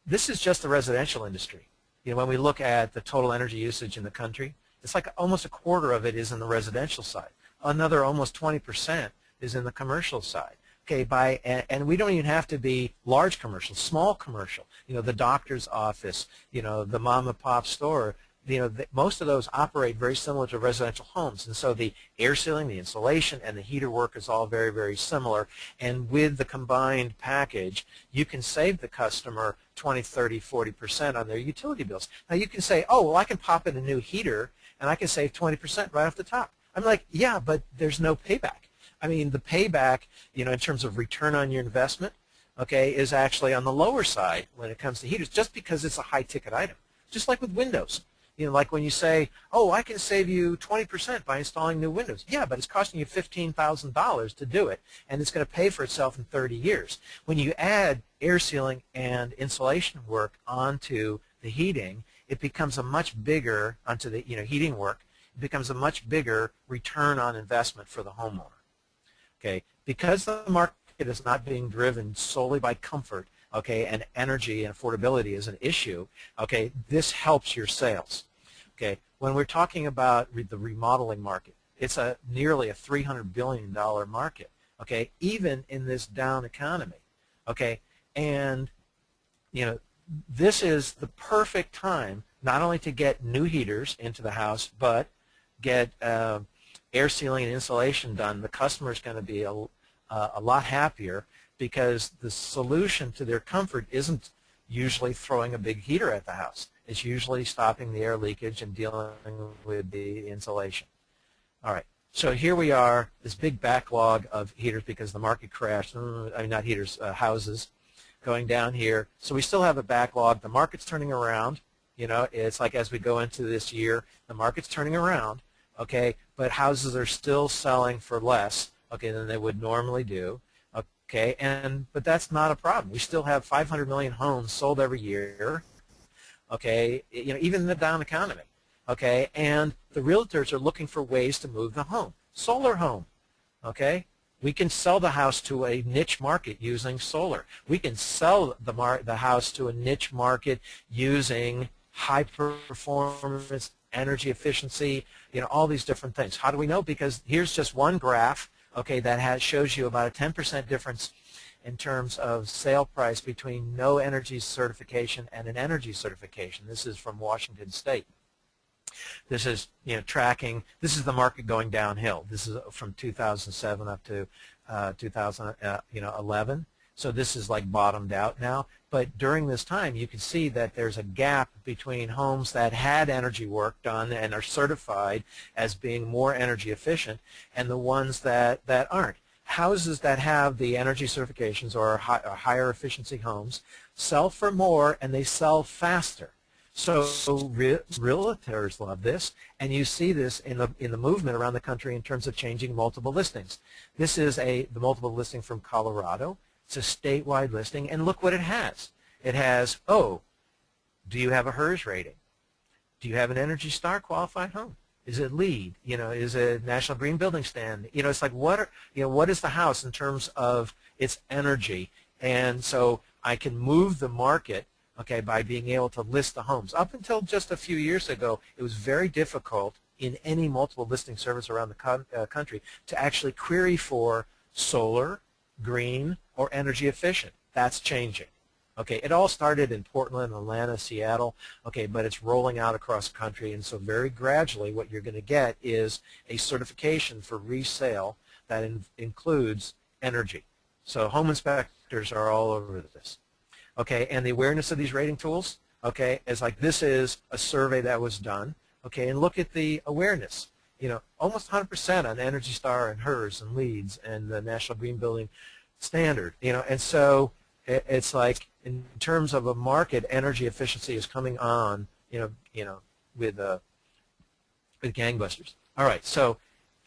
this is just the residential industry. You know, when we look at the total energy usage in the country, it's like almost a quarter of it is in the residential side. Another almost 20% is in the commercial side. Okay, and we don't even have to be large commercial, small commercial. You know, the doctor's office, you know, the mom and pop store. You know, most of those operate very similar to residential homes, and so the air sealing, the insulation, and the heater work is all very, very similar. And with the combined package, you can save the customer 20, 30, 40% on their utility bills. Now you can say, oh, well, I can pop in a new heater and I can save 20% right off the top. I'm like, yeah, but there's no payback. I mean, the payback, you know, in terms of return on your investment, okay, is actually on the lower side when it comes to heaters, just because it's a high-ticket item. Just like with windows. You know, like when you say, oh, I can save you 20% by installing new windows. Yeah, but it's costing you $15,000 to do it, and it's going to pay for itself in 30 years. When you add air sealing and insulation work onto the heating, it becomes a much bigger, onto the heating work, it becomes a much bigger return on investment for the homeowner. Okay, because the market is not being driven solely by comfort, okay, and energy and affordability is an issue, okay, this helps your sales. Okay, when we're talking about the remodeling market, it's nearly a $300 billion market, okay, even in this down economy, okay, and, you know, this is the perfect time not only to get new heaters into the house, but get air sealing and insulation done. The customer is going to be a lot happier, because the solution to their comfort isn't usually throwing a big heater at the house. It's usually stopping the air leakage and dealing with the insulation. All right, so here we are, this big backlog of heaters because the market crashed, I mean not heaters, houses, going down here. So we still have a backlog. The market's turning around. You know, it's like as we go into this year, the market's turning around, okay, but houses are still selling for less, okay, than they would normally do. Okay, but that's not a problem. We still have 500 million homes sold every year, okay, you know, even in the down economy, okay, and the realtors are looking for ways to move the home. Solar home, okay, we can sell the house to a niche market using solar. We can sell the house to a niche market using high performance, energy efficiency, you know, all these different things. How do we know? Because here's just one graph, okay, that shows you about a 10% difference in terms of sale price between no energy certification and an energy certification. This is from Washington State. This is, you know, tracking. This is the market going downhill. This is from 2007 up to 2011. So this is like bottomed out now. But during this time, you can see that there's a gap between homes that had energy work done and are certified as being more energy efficient and the ones that aren't. Houses that have the energy certifications or higher efficiency homes sell for more and they sell faster. So realtors love this, and you see this in the movement around the country in terms of changing multiple listings. This is the multiple listing from Colorado. It's a statewide listing, and look what it has. It has, oh, do you have a HERS rating? Do you have an Energy Star qualified home? Is it LEED? You know, is it National Green Building Stand? You know, it's like what is the house in terms of its energy? And so I can move the market, okay, by being able to list the homes. Up until just a few years ago, it was very difficult in any multiple listing service around the country to actually query for solar, green, or energy efficient. That's changing. Okay, it all started in Portland, Atlanta, Seattle, okay, but it's rolling out across the country, and so very gradually what you're going to get is a certification for resale that includes energy. So home inspectors are all over this. Okay, and the awareness of these rating tools, okay, is like this is a survey that was done, okay, and look at the awareness. You know, almost 100% on Energy Star and HERS and LEEDs and the National Green Building Standard, you know, and so it's like in terms of a market, energy efficiency is coming on, you know, with gangbusters. All right, so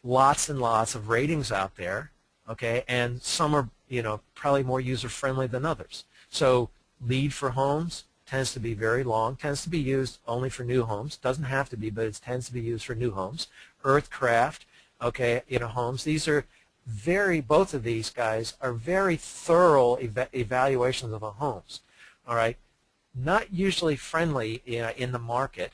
lots and lots of ratings out there, okay, and some are, you know, probably more user-friendly than others. So LEED for homes tends to be very long, tends to be used only for new homes. Doesn't have to be, but it tends to be used for new homes. Earthcraft, okay, you know, homes. These are both of these guys are very thorough evaluations of the homes. All right, not usually friendly in the market.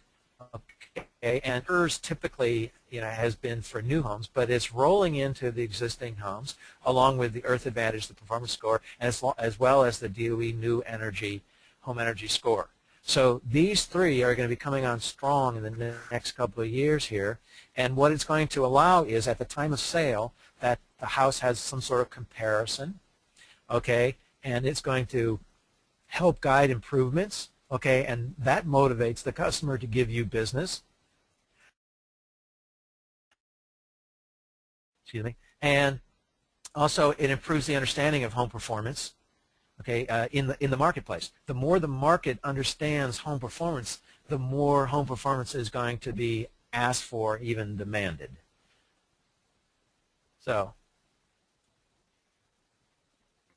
Okay, and hers typically has been for new homes, but it's rolling into the existing homes along with the Earth Advantage, the performance score, as well as the DOE New Energy Home Energy Score. So these three are going to be coming on strong in the next couple of years here, and what it's going to allow is at the time of sale that the house has some sort of comparison, okay, and it's going to help guide improvements, okay, and that motivates the customer to give you business. Excuse me. And also it improves the understanding of home performance, okay, in the marketplace. The more the market understands home performance, the more home performance is going to be asked for, even demanded. So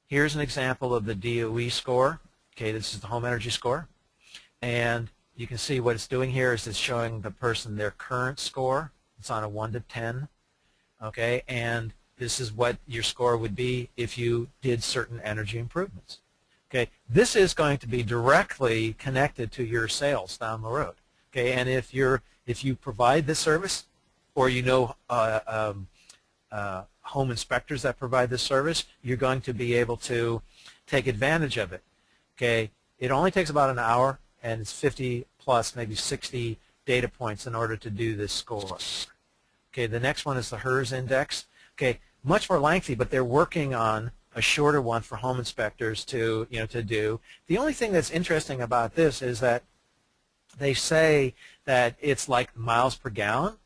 here's an example of the DOE score. Okay, this is the home energy score, and you can see what it's doing here is it's showing the person their current score. It's on a 1 to 10. Okay, and this is what your score would be if you did certain energy improvements. Okay, this is going to be directly connected to your sales down the road. Okay, and if you provide this service, or home inspectors that provide this service, you're going to be able to take advantage of it. Okay, it only takes about an hour, and it's 50 plus, maybe 60 data points in order to do this score. Okay, the next one is the HERS index. Okay, much more lengthy, but they're working on a shorter one for home inspectors to do. The only thing that's interesting about this is that they say that it's like miles per gallon,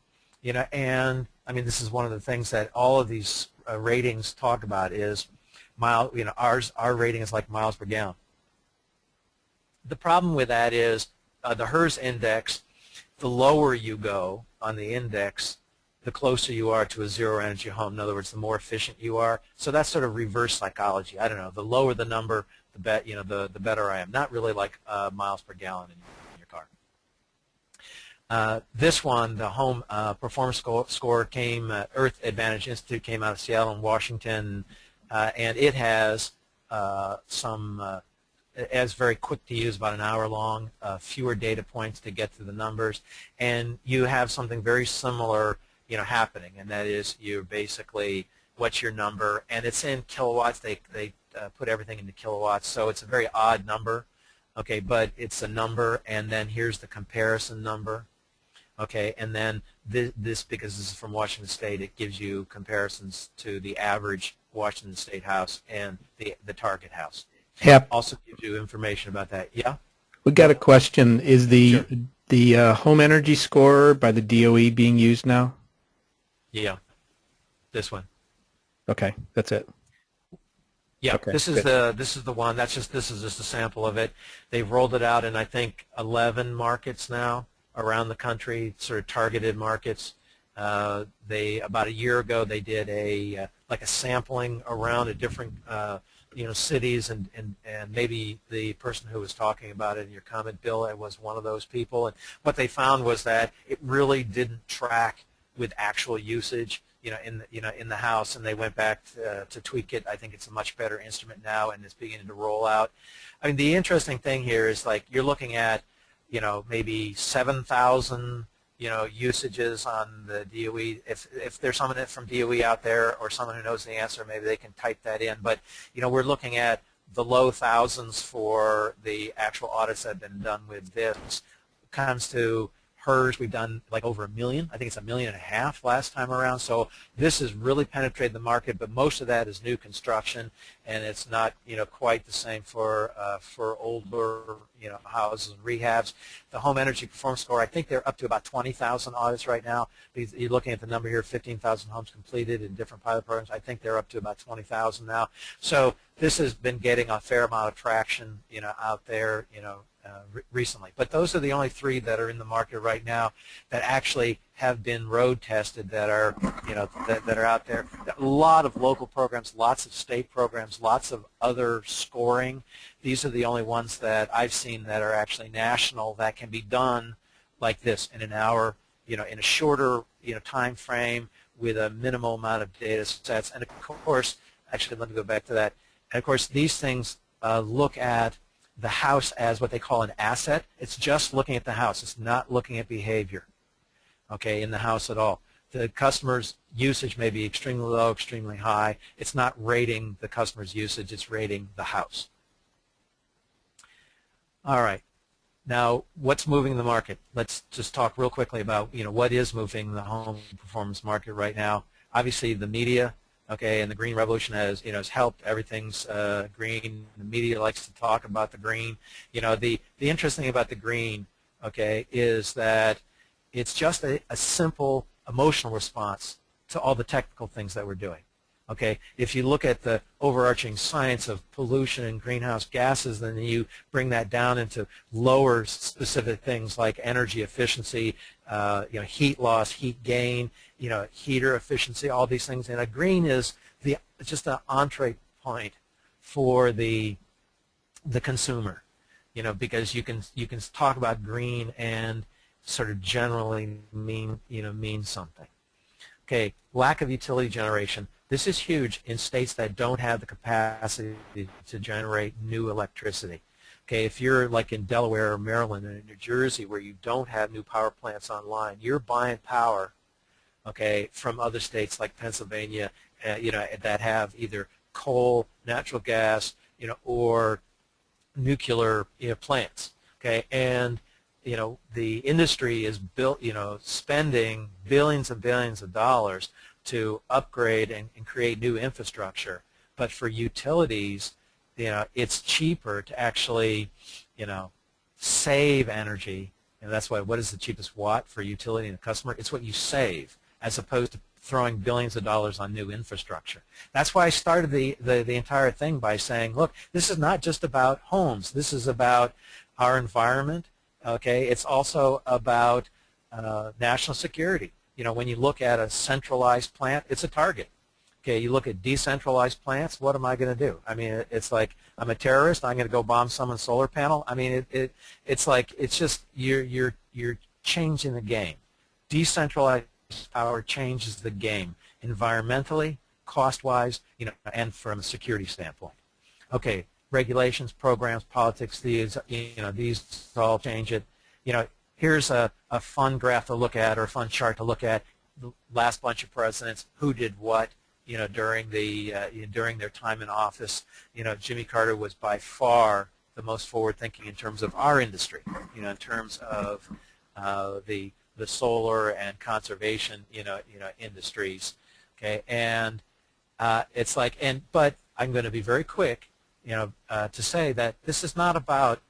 and I mean this is one of the things that all of these ratings talk about is our rating is like miles per gallon. The problem with that is the HERS index, the lower you go on the index, the closer you are to a zero energy home. In other words, the more efficient you are. So that's sort of reverse psychology. I don't know. The lower the number, the better I am. Not really like miles per gallon in your car. This one, the home performance score came, Earth Advantage Institute came out of Seattle and Washington, and it has it's very quick to use, about an hour long, fewer data points to get to the numbers, and you have something very similar happening, and that is you're basically, what's your number, and it's in kilowatts. They put everything into kilowatts, so it's a very odd number, okay, but it's a number, and then here's the comparison number, okay, and then this because this is from Washington State, it gives you comparisons to the average Washington State house and the target house. Hap, also gives you information about that. Yeah? we got a question. Is Sure. the home energy score by the DOE being used now? Yeah, this one. Okay, that's it. Yeah, Okay, this is the one. This is just a sample of it. They've rolled it out in I think 11 markets now around the country, sort of targeted markets. About a year ago they did a sampling around a different cities, and maybe the person who was talking about it in your comment, Bill, it was one of those people. And what they found was that it really didn't track with actual usage, in the house, and they went back to tweak it. I think it's a much better instrument now, and it's beginning to roll out. I mean, the interesting thing here is like you're looking at, maybe 7,000, usages on the DOE. If there's someone from DOE out there or someone who knows the answer, maybe they can type that in. But we're looking at the low thousands for the actual audits that have been done with this. Comes to HERS, we've done like over 1 million. I think it's 1.5 million last time around. So this has really penetrated the market, but most of that is new construction, and it's not quite the same for older houses and rehabs. The home energy performance score, I think they're up to about 20,000 audits right now. You're looking at the number here, 15,000 homes completed in different pilot programs. I think they're up to about 20,000 now. So this has been getting a fair amount of traction out there recently. But those are the only three that are in the market right now that actually have been road tested, that are that are out there. A lot of local programs, lots of state programs, lots of other scoring. These are the only ones that I've seen that are actually national, that can be done like this in an hour, in a shorter time frame, with a minimal amount of data sets. And of course, actually, let me go back to that. And of course, these things look at the house as what they call an asset. It's just looking at the house. It's not looking at behavior, okay, in the house at all. The customer's usage may be extremely low, extremely high. It's not rating the customer's usage. It's rating the house. All right. Now, what's moving the market? Let's just talk real quickly about, what is moving the home performance market right now. Obviously, the media, okay, and the green revolution has helped. Everything's green. The media likes to talk about the green. The interesting thing about the green, okay, is that it's just a simple emotional response to all the technical things that we're doing. Okay, if you look at the overarching science of pollution and greenhouse gases, then you bring that down into lower specific things like energy efficiency, heat loss, heat gain, heater efficiency, all these things. And a green is just an entree point for the consumer, because you can talk about green and sort of generally mean something. Okay, lack of utility generation. This is huge in states that don't have the capacity to generate new electricity. Okay, if you're like in Delaware or Maryland or New Jersey where you don't have new power plants online, you're buying power, okay, from other states like Pennsylvania, that have either coal, natural gas, or nuclear plants. Okay, and the industry is spending billions and billions of dollars to upgrade and create new infrastructure. But for utilities, it's cheaper to actually, save energy. And that's why, what is the cheapest watt for utility and a customer? It's what you save, as opposed to throwing billions of dollars on new infrastructure. That's why I started the entire thing by saying, look, this is not just about homes. This is about our environment. Okay, it's also about national security. When you look at a centralized plant, it's a target. Okay, you look at decentralized plants, what am I going to do? I mean, it's like I'm a terrorist, I'm going to go bomb someone's solar panel. I mean, it's like, it's just, you're changing the game. Decentralized power changes the game environmentally, cost-wise, and from a security standpoint. Okay, regulations, programs, politics, these all change it. Here's a fun graph to look at, or a fun chart to look at. The last bunch of presidents, who did what, during their time in office. Jimmy Carter was by far the most forward-thinking in terms of our industry. In terms of the solar and conservation, industries. Okay, and it's like, but I'm going to be very quick, to say that this is not about,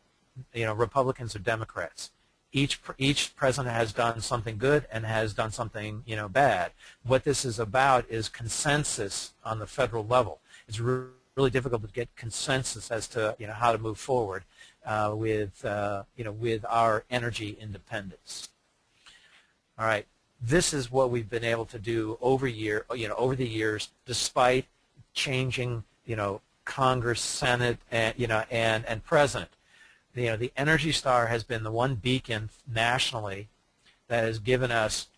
Republicans or Democrats. Each president has done something good and has done something, bad. What this is about is consensus on the federal level. It's really difficult to get consensus as to, how to move forward with our energy independence. All right, this is what we've been able to do over the years, despite changing, Congress, Senate, and President. The Energy Star has been the one beacon nationally that has given us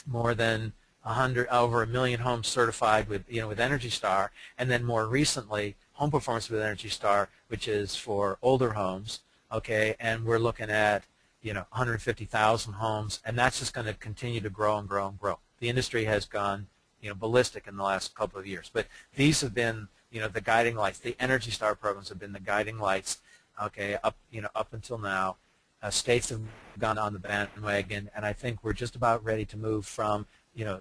more than over 1 million homes certified with with Energy Star, and then more recently Home Performance with Energy Star, which is for older homes. Okay, and we're looking at 150,000 homes, and that's just going to continue to grow and grow and grow. The industry has gone ballistic in the last couple of years, but these have been the guiding lights. The Energy Star programs have been the guiding lights. Okay, up until now, states have gone on the bandwagon, and I think we're just about ready to move from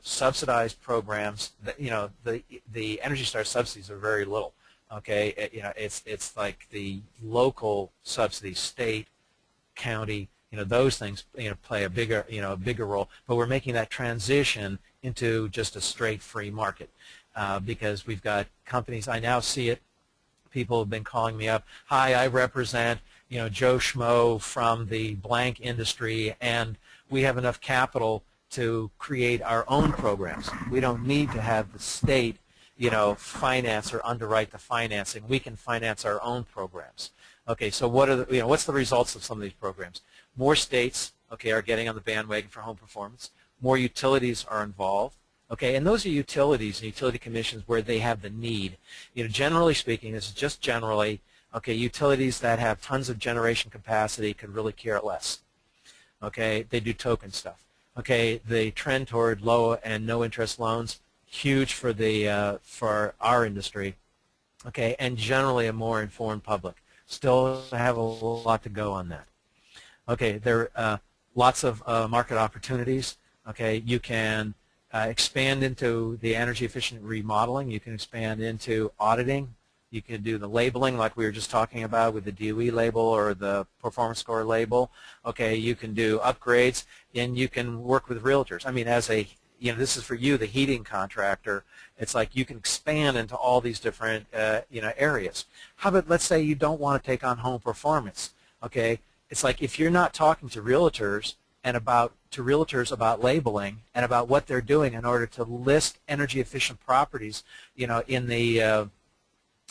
subsidized programs. The Energy Star subsidies are very little. Okay, it's like the local subsidies, state, county, those things play a bigger role. But we're making that transition into just a straight free market because we've got companies. I now see it. People have been calling me up. Hi, I represent Joe Schmo from the blank industry, and we have enough capital to create our own programs. We don't need to have the state finance or underwrite the financing. We can finance our own programs. Okay, so what are what's the results of some of these programs? More states are getting on the bandwagon for home performance. More utilities are involved. Okay, and those are utilities and utility commissions where they have the need. Generally speaking, this is just generally, okay, utilities that have tons of generation capacity could really care less. Okay, they do token stuff. Okay, the trend toward low and no interest loans, huge for the for our industry. Okay, and generally a more informed public. Still have a lot to go on that. Okay, there are lots of market opportunities. Okay, you can expand into the energy efficient remodeling. You can expand into auditing. You can do the labeling like we were just talking about with the DOE label or the performance score label. Okay, you can do upgrades, and you can work with realtors. I mean, as a, this is for you, the heating contractor. It's like you can expand into all these different, areas. How about, let's say you don't want to take on home performance. Okay, it's like if you're not talking to realtors about labeling and about what they're doing in order to list energy efficient properties, in the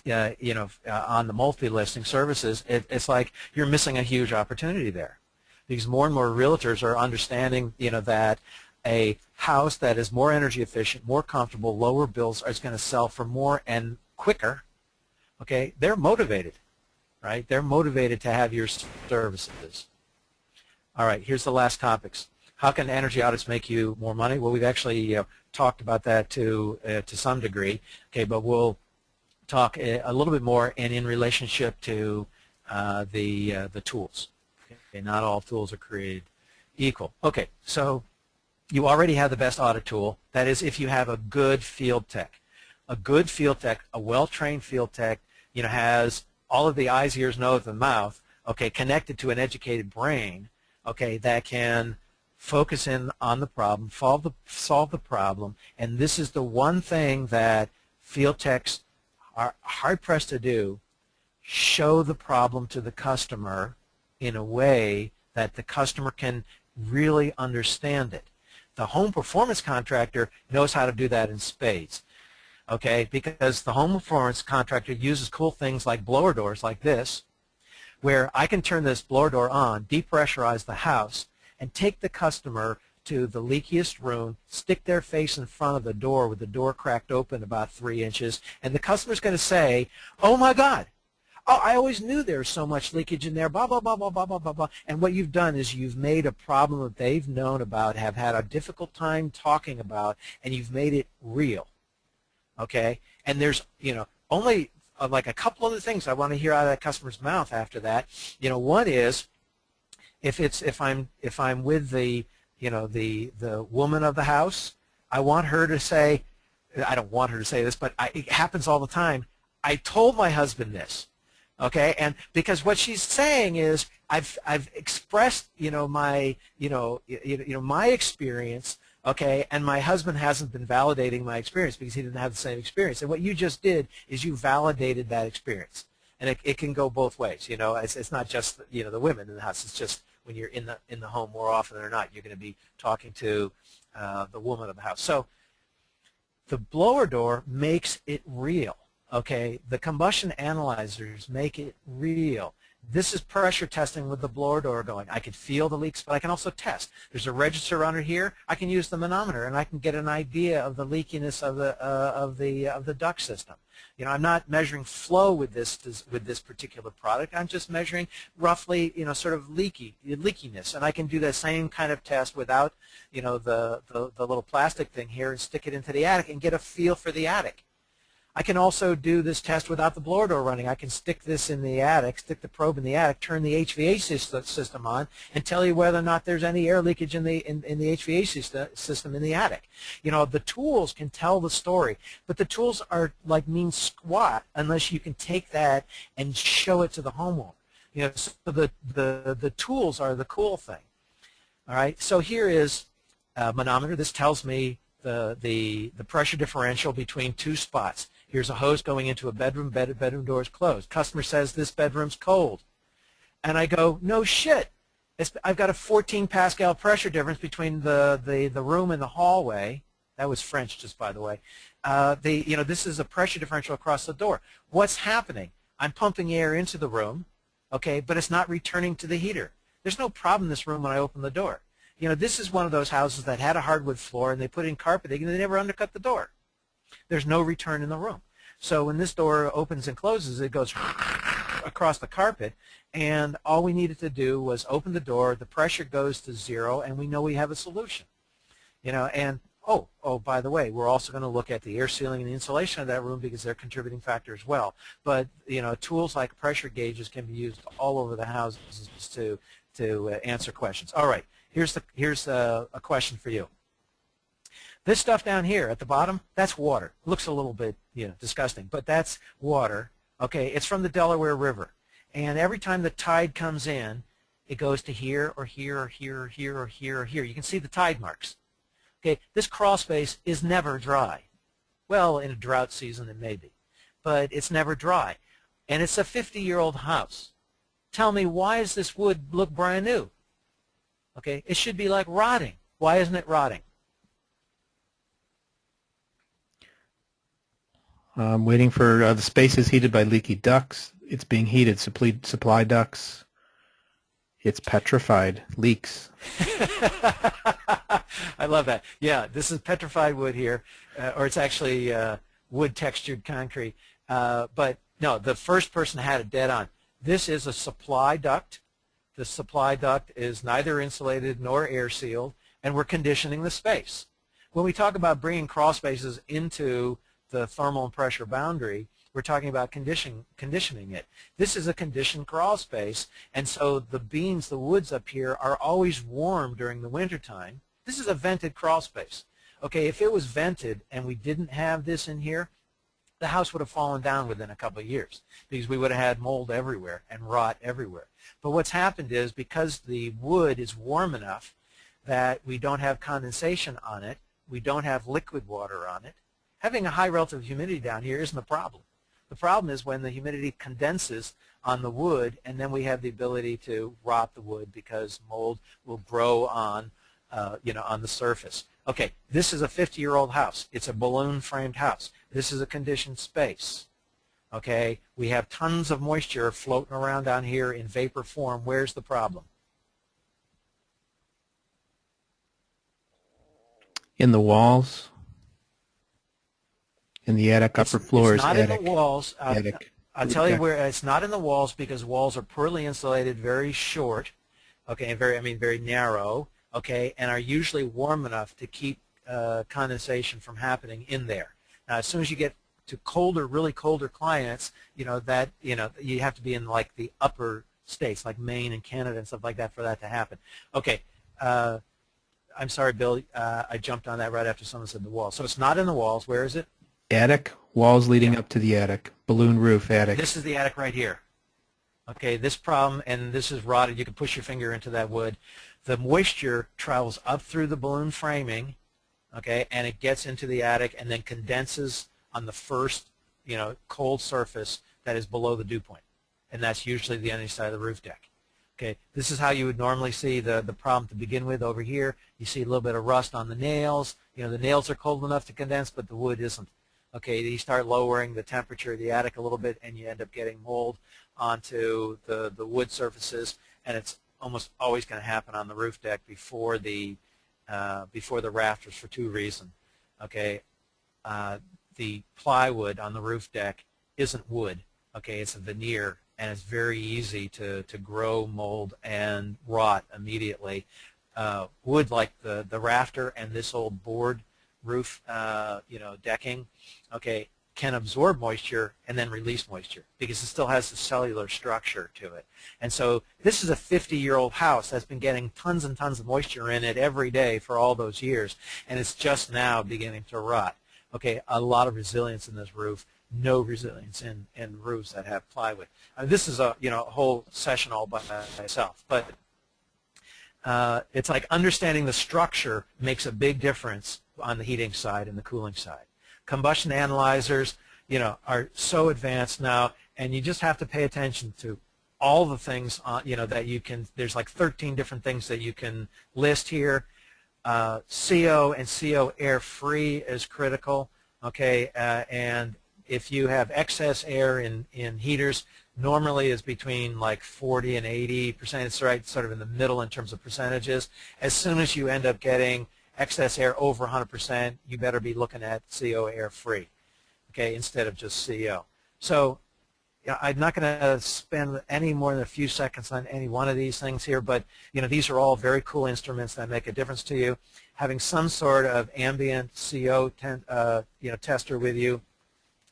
on the multi-listing services, it's like you're missing a huge opportunity there, because more and more realtors are understanding, that a house that is more energy efficient, more comfortable, lower bills is going to sell for more and quicker. Okay, they're motivated, right? They're motivated to have your services. All right, here's the last topics. How can energy audits make you more money? Well, we've actually talked about that to some degree. Okay, but we'll talk a little bit more and in relationship to the tools. Okay, not all tools are created equal. Okay, so you already have the best audit tool. That is, if you have a good field tech. A good field tech, a well-trained field tech, has all of the eyes, ears, nose, and mouth, okay, connected to an educated brain, okay, that can focus in on the problem, solve the problem, and this is the one thing that field techs are hard-pressed to do: show the problem to the customer in a way that the customer can really understand it. The home performance contractor knows how to do that in spades, okay, because the home performance contractor uses cool things like blower doors like this, where I can turn this blower door on, depressurize the house, and take the customer to the leakiest room, stick their face in front of the door with the door cracked open about 3 inches, and the customer's going to say, "Oh my God, oh, I always knew there was so much leakage in there, blah, blah, blah, blah, blah, blah, blah, blah." And what you've done is you've made a problem that they've known about, have had a difficult time talking about, and you've made it real, okay? And there's, only like a couple other things I want to hear out of that customer's mouth after that. One is, if I'm with the the woman of the house, I want her to say, I don't want her to say this, but it happens all the time, "I told my husband this." Okay, and because what she's saying is, I've expressed my my experience, okay, and my husband hasn't been validating my experience because he didn't have the same experience. And what you just did is you validated that experience, and it can go both ways. It's not just the women in the house. It's just when you're in the home more often than not, you're going to be talking to the woman of the house. So the blower door makes it real. Okay, the combustion analyzers make it real. This is pressure testing with the blower door going. I can feel the leaks, but I can also test. There's a register under here. I can use the manometer, and I can get an idea of the leakiness of the duct system. I'm not measuring flow with this particular product. I'm just measuring roughly, sort of leakiness, and I can do the same kind of test without, the little plastic thing here, and stick it into the attic and get a feel for the attic. I can also do this test without the blower door running. I can stick this in the attic, stick the probe in the attic, turn the HVAC system on, and tell you whether or not there's any air leakage in the HVAC system in the attic. The tools can tell the story, but the tools are mean squat unless you can take that and show it to the homeowner. So the tools are the cool thing. All right. So here is a manometer. This tells me the pressure differential between two spots. Here's a hose going into a bedroom. Bedroom door is closed. Customer says this bedroom's cold. And I go, "No shit. I've got a 14 Pascal pressure difference between the room and the hallway." That was French, just by the way. This is a pressure differential across the door. What's happening? I'm pumping air into the room, okay, but it's not returning to the heater. There's no problem in this room when I open the door. You know, this is one of those houses that had a hardwood floor and they put in carpeting and they never undercut the door. There's no return in the room. So when this door opens and closes, it goes across the carpet, and all we needed to do was open the door, the pressure goes to 0, and we know we have a solution. You know, and oh, by the way, we're also going to look at the air sealing and the insulation of that room because they're a contributing factor as well. But, you know, tools like pressure gauges can be used all over the houses to answer questions. All right, here's a question for you. This stuff down here at the bottom, that's water. It looks a little bit, you know, disgusting, but that's water. Okay, it's from the Delaware River. And every time the tide comes in, it goes to here or here or here or here or here or here. You can see the tide marks. Okay, this crawl space is never dry. Well, in a drought season it may be, but it's never dry. And it's a 50-year-old house. Tell me, why does this wood look brand new? Okay, it should be like rotting. Why isn't it rotting? I'm waiting for the space is heated by leaky ducts. It's being heated, supply ducts. It's petrified, leaks. I love that. Yeah, this is petrified wood here, or it's actually wood textured concrete. But no, the first person had it dead on. This is a supply duct. The supply duct is neither insulated nor air sealed, and we're conditioning the space. When we talk about bringing crawl spaces into the thermal and pressure boundary, we're talking about conditioning it. This is a conditioned crawl space, and so the beams, the woods up here, are always warm during the wintertime. This is a vented crawl space. Okay, if it was vented and we didn't have this in here, the house would have fallen down within a couple of years because we would have had mold everywhere and rot everywhere. But what's happened is, because the wood is warm enough that we don't have condensation on it, we don't have liquid water on it, having a high relative humidity down here isn't a problem. The problem is when the humidity condenses on the wood, and then we have the ability to rot the wood because mold will grow on, on the surface. Okay, this is a 50-year-old house. It's a balloon-framed house. This is a conditioned space. Okay, we have tons of moisture floating around down here in vapor form. Where's the problem? In the walls. In the attic, upper floors, it's not attic. In the walls. Attic. I'll tell you where it's not in the walls, because walls are poorly insulated, very short, okay, and very narrow, okay, and are usually warm enough to keep condensation from happening in there. Now, as soon as you get to colder, really colder climates, you have to be in like the upper states, like Maine and Canada and stuff like that, for that to happen. Okay. I'm sorry, Bill. I jumped on that right after someone said the walls. So it's not in the walls. Where is it? Attic, walls leading up to the attic, balloon roof, attic. This is the attic right here. Okay, this problem, and this is rotted. You can push your finger into that wood. The moisture travels up through the balloon framing, okay, and it gets into the attic and then condenses on the first, cold surface that is below the dew point, and that's usually the underside of the roof deck. Okay, this is how you would normally see the problem to begin with. Over here, you see a little bit of rust on the nails. The nails are cold enough to condense, but the wood isn't. Okay, you start lowering the temperature of the attic a little bit, and you end up getting mold onto the wood surfaces, and it's almost always going to happen on the roof deck before the rafters, for two reasons. Okay, the plywood on the roof deck isn't wood. Okay, it's a veneer, and it's very easy to grow mold and rot immediately. Wood like the rafter and this old board roof, decking, okay, can absorb moisture and then release moisture because it still has the cellular structure to it. And so this is a 50-year-old house that's been getting tons and tons of moisture in it every day for all those years, and it's just now beginning to rot. Okay, a lot of resilience in this roof, no resilience in roofs that have plywood. This is a whole session all by itself, but it's like understanding the structure makes a big difference on the heating side and the cooling side. Combustion analyzers, are so advanced now, and you just have to pay attention to all the things, that you can. There's like 13 different things that you can list here. CO and CO air free is critical. Okay, and if you have excess air in heaters, normally is between like 40 and 80%. It's right sort of in the middle in terms of percentages. As soon as you end up getting excess air over 100%, you better be looking at CO air free, okay, instead of just CO. So I'm not going to spend any more than a few seconds on any one of these things here, but these are all very cool instruments that make a difference to you. Having some sort of ambient CO tester with you,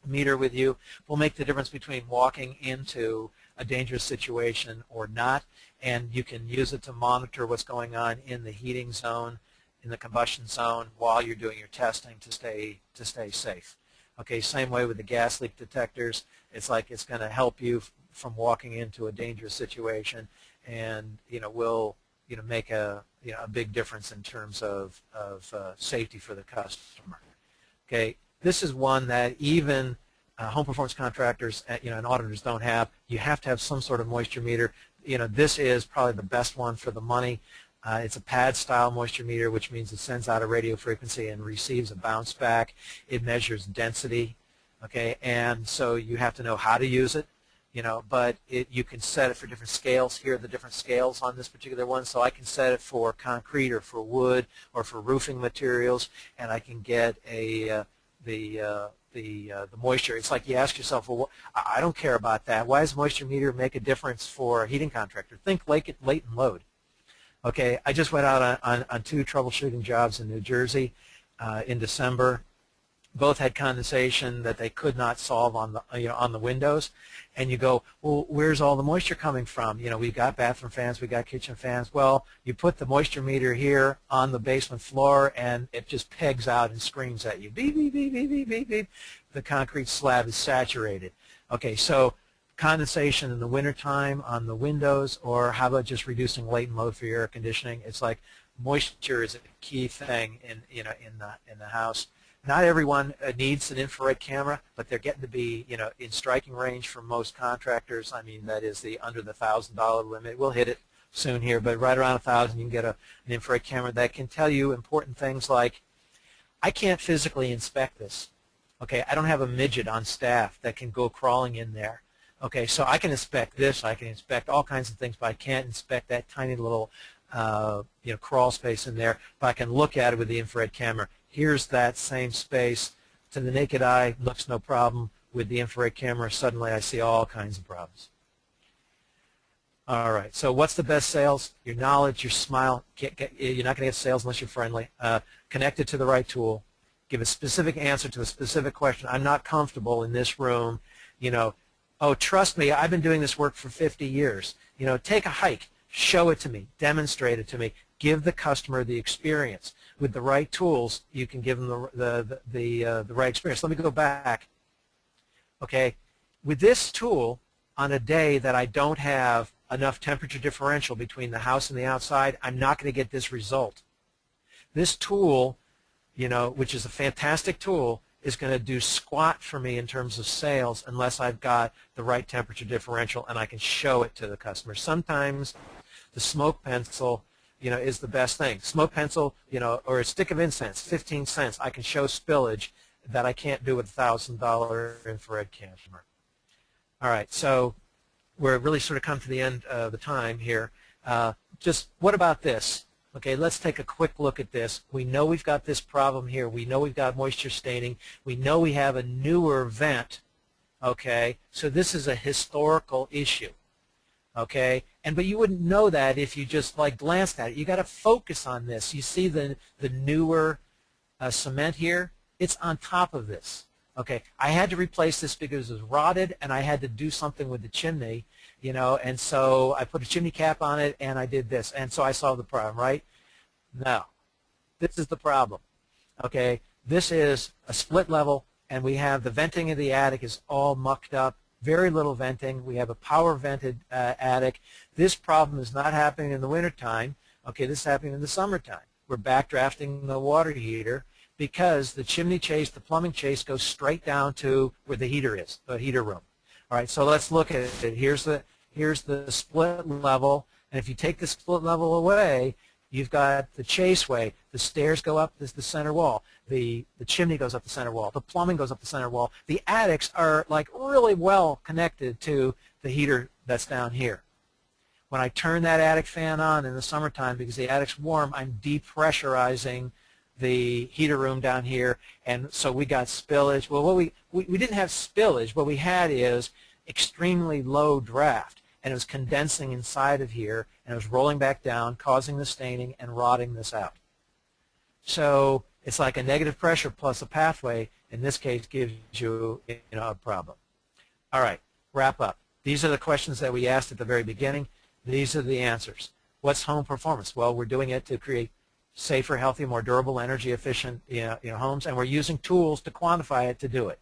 meter with you, will make the difference between walking into a dangerous situation or not, and you can use it to monitor what's going on in the heating zone, in the combustion zone, while you're doing your testing to stay safe. Okay, same way with the gas leak detectors. It's like it's going to help you from walking into a dangerous situation, and will make a big difference in terms of safety for the customer. Okay, this is one that even home performance contractors and auditors don't have. You have to have some sort of moisture meter. This is probably the best one for the money. It's a pad style moisture meter, which means it sends out a radio frequency and receives a bounce back. It measures density, okay, and so you have to know how to use it, but you can set it for different scales. Here are the different scales on this particular one. So I can set it for concrete or for wood or for roofing materials, and I can get the moisture. It's like you ask yourself, well, I don't care about that. Why does moisture meter make a difference for a heating contractor? Think latent load. Okay, I just went out on 2 troubleshooting jobs in New Jersey in December. Both had condensation that they could not solve on the windows, and you go, well, where's all the moisture coming from? We've got bathroom fans, we've got kitchen fans. Well, you put the moisture meter here on the basement floor, and it just pegs out and screams at you, beep, beep, beep, beep, beep, beep, beep. The concrete slab is saturated. Okay, so condensation in the wintertime on the windows, or how about just reducing latent load for your air conditioning? It's like moisture is a key thing in the house. Not everyone needs an infrared camera, but they're getting to be in striking range for most contractors. I mean, that is under the $1,000 limit. We'll hit it soon here, but right around $1,000 you can get an infrared camera that can tell you important things like, I can't physically inspect this. Okay, I don't have a midget on staff that can go crawling in there. Okay, so I can inspect this, I can inspect all kinds of things, but I can't inspect that tiny little crawl space in there, but I can look at it with the infrared camera. Here's that same space. To the naked eye, looks no problem. With the infrared camera, suddenly I see all kinds of problems. All right, so what's the best sales? Your knowledge, your smile. You're not going to get sales unless you're friendly. Connect it to the right tool. Give a specific answer to a specific question. I'm not comfortable in this room. Oh, trust me, I've been doing this work for 50 years. Take a hike. Show it to me. Demonstrate it to me. Give the customer the experience. With the right tools, you can give them the right experience. Let me go back. Okay, with this tool, on a day that I don't have enough temperature differential between the house and the outside, I'm not going to get this result. This tool, which is a fantastic tool, is going to do squat for me in terms of sales unless I've got the right temperature differential and I can show it to the customer. Sometimes the smoke pencil is the best thing. Smoke pencil, or a stick of incense, 15 cents. I can show spillage that I can't do with a $1,000 infrared camera. All right, so we're really sort of come to the end of the time here. Just what about this? Okay, let's take a quick look at this. We know we've got this problem here. We know we've got moisture staining. We know we have a newer vent. Okay, so this is a historical issue. Okay, but you wouldn't know that if you just glanced at it. You got to focus on this. You see the newer cement here? It's on top of this. Okay, I had to replace this because it was rotted, and I had to do something with the chimney, and so I put a chimney cap on it, and I did this, and so I solved the problem, right? No, this is the problem. Okay, this is a split level, and we have the venting of the attic is all mucked up. Very little venting. We have a power vented attic. This problem is not happening in the wintertime. Okay, this is happening in the summertime. We're backdrafting the water heater because the chimney chase, the plumbing chase goes straight down to where the heater is, the heater room. All right, so let's look at it. Here's the split level, and if you take the split level away, you've got the chaseway. The stairs go up the center wall. The chimney goes up the center wall. The plumbing goes up the center wall. The attics are really well connected to the heater that's down here. When I turn that attic fan on in the summertime because the attic's warm, I'm depressurizing the heater room down here, and so we got spillage. Well, what we didn't have spillage. What we had is extremely low draft, and it was condensing inside of here, and it was rolling back down, causing the staining and rotting this out. So it's like a negative pressure plus a pathway, in this case, gives you, a problem. All right, wrap up. These are the questions that we asked at the very beginning. These are the answers. What's home performance? Well, we're doing it to create safer, healthier, more durable, energy-efficient homes, and we're using tools to quantify it to do it.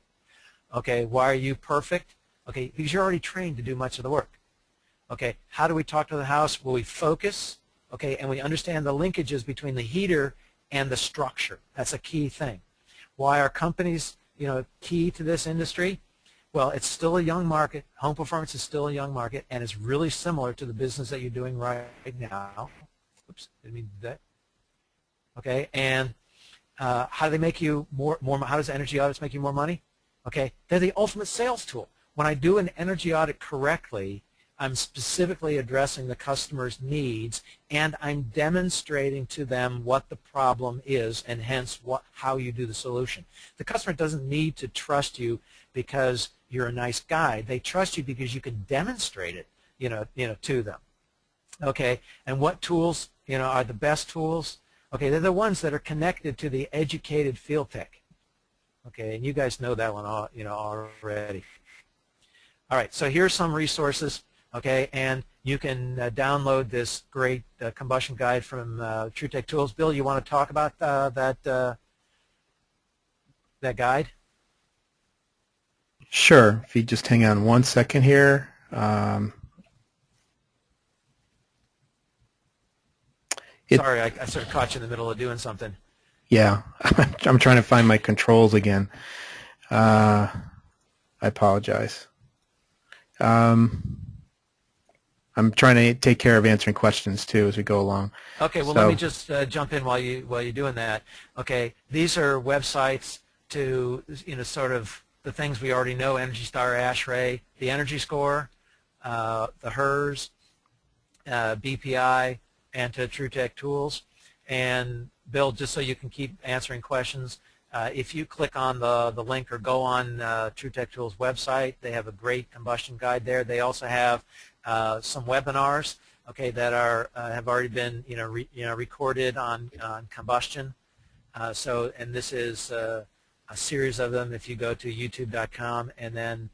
Okay, why are you perfect? Okay, because you're already trained to do much of the work. Okay, how do we talk to the house? Well, we focus, okay, and we understand the linkages between the heater and the structure. That's a key thing. Why are companies, key to this industry? Well, it's still a young market. Home performance is still a young market, and it's really similar to the business that you're doing right now. Oops, didn't mean to do that. Okay, and how do they make you more? How does energy audits make you more money? Okay, they're the ultimate sales tool. When I do an energy audit correctly, I'm specifically addressing the customer's needs, and I'm demonstrating to them what the problem is, and hence how you do the solution. The customer doesn't need to trust you because you're a nice guy. They trust you because you can demonstrate it, to them. Okay, and what tools, are the best tools? Okay, they're the ones that are connected to the educated field tech. Okay, and you guys know that one, already. All right, so here's some resources. Okay, and you can download this great combustion guide from TruTech Tools. Bill, you want to talk about that guide? Sure. If you just hang on one second here. Sorry, I sort of caught you in the middle of doing something. Yeah, I'm trying to find my controls again. I apologize. I'm trying to take care of answering questions too as we go along. Okay, well, let me just jump in while you're doing that. Okay, these are websites to sort of the things we already know: Energy Star, ASHRAE, the Energy Score, the HERS, BPI, and to TruTech Tools. And Bill, just so you can keep answering questions, if you click on the link or go on TruTech Tools website, they have a great combustion guide there. They also have some webinars, okay, that have already been recorded on combustion. And this is a series of them. If you go to youtube.com, and then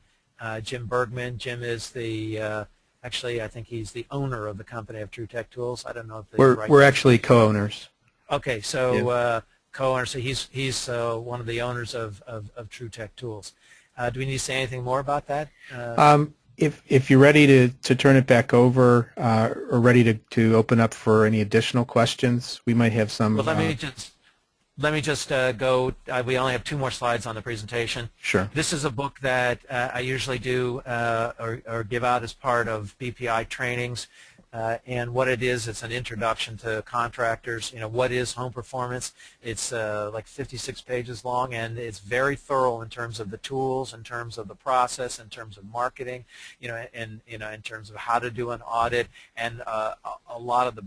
Jim Bergman. Jim is the actually, I think he's the owner of the company of TruTech Tools. I don't know if we're actually co-owners. Okay, so yeah. Co-owner. So he's one of the owners of TruTech Tools. Do we need to say anything more about that? If you're ready to turn it back over or ready to open up for any additional questions, we might have some. Well, let me just go. We only have 2 more slides on the presentation. Sure. This is a book that I usually do or give out as part of BPI trainings. And what it is, it's an introduction to contractors. What is home performance? It's like 56 pages long, and it's very thorough in terms of the tools, in terms of the process, in terms of marketing, and in terms of how to do an audit, and a lot of the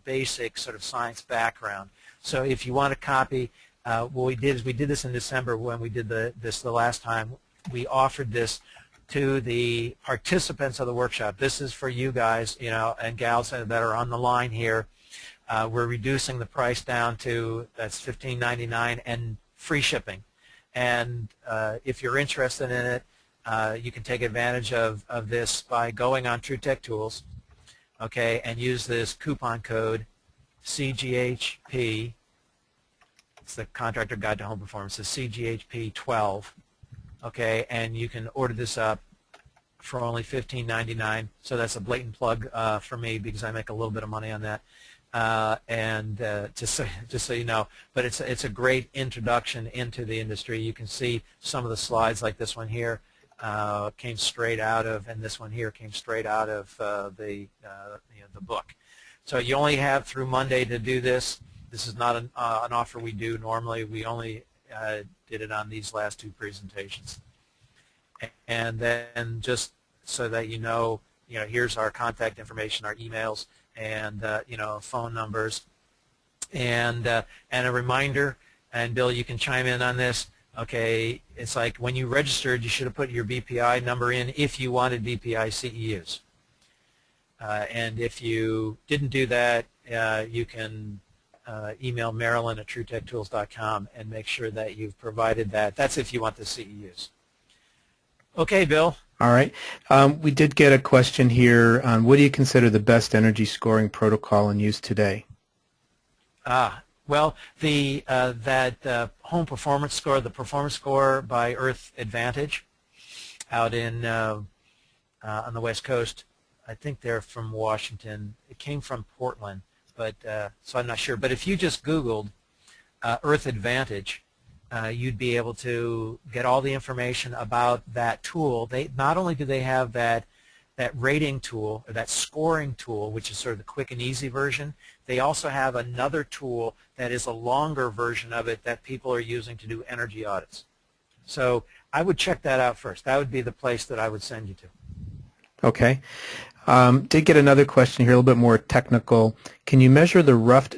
basic sort of science background. So if you want a copy, what we did is we did this in December when we did this the last time. We offered this to the participants of the workshop. This is for you guys, and gals that are on the line here. We're reducing the price down to that's $15.99 and free shipping. And if you're interested in it, you can take advantage of this by going on TruTech Tools, okay, and use this coupon code CGHP. It's the Contractor Guide to Home Performance. It's CGHP12. Okay, and you can order this up for only $15.99. So that's a blatant plug for me because I make a little bit of money on that. Just so you know, but it's a great introduction into the industry. You can see some of the slides, like this one here, came straight out of, and this one here came straight out of the book. So you only have through Monday to do this. This is not an offer we do normally. We only did it on these last 2 presentations. And then just so that here's our contact information, our emails, and phone numbers, and a reminder. And Bill, you can chime in on this. Okay, it's like when you registered, you should have put your BPI number in if you wanted BPI CEUs. And if you didn't do that, you can email Marilyn at TrueTechTools.com and make sure that you've provided that. That's if you want the CEUs. Okay, Bill. All right. We did get a question here on what do you consider the best energy scoring protocol in use today? Well, that home performance score, the performance score by Earth Advantage out in on the West Coast, I think they're from Washington. It came from Portland, but so I'm not sure. But if you just Googled Earth Advantage, you'd be able to get all the information about that tool. Not only do they have that rating tool, or that scoring tool, which is sort of the quick and easy version, they also have another tool that is a longer version of it that people are using to do energy audits. So I would check that out first. That would be the place that I would send you to. Okay. Did get another question here, a little bit more technical. Can you measure the rough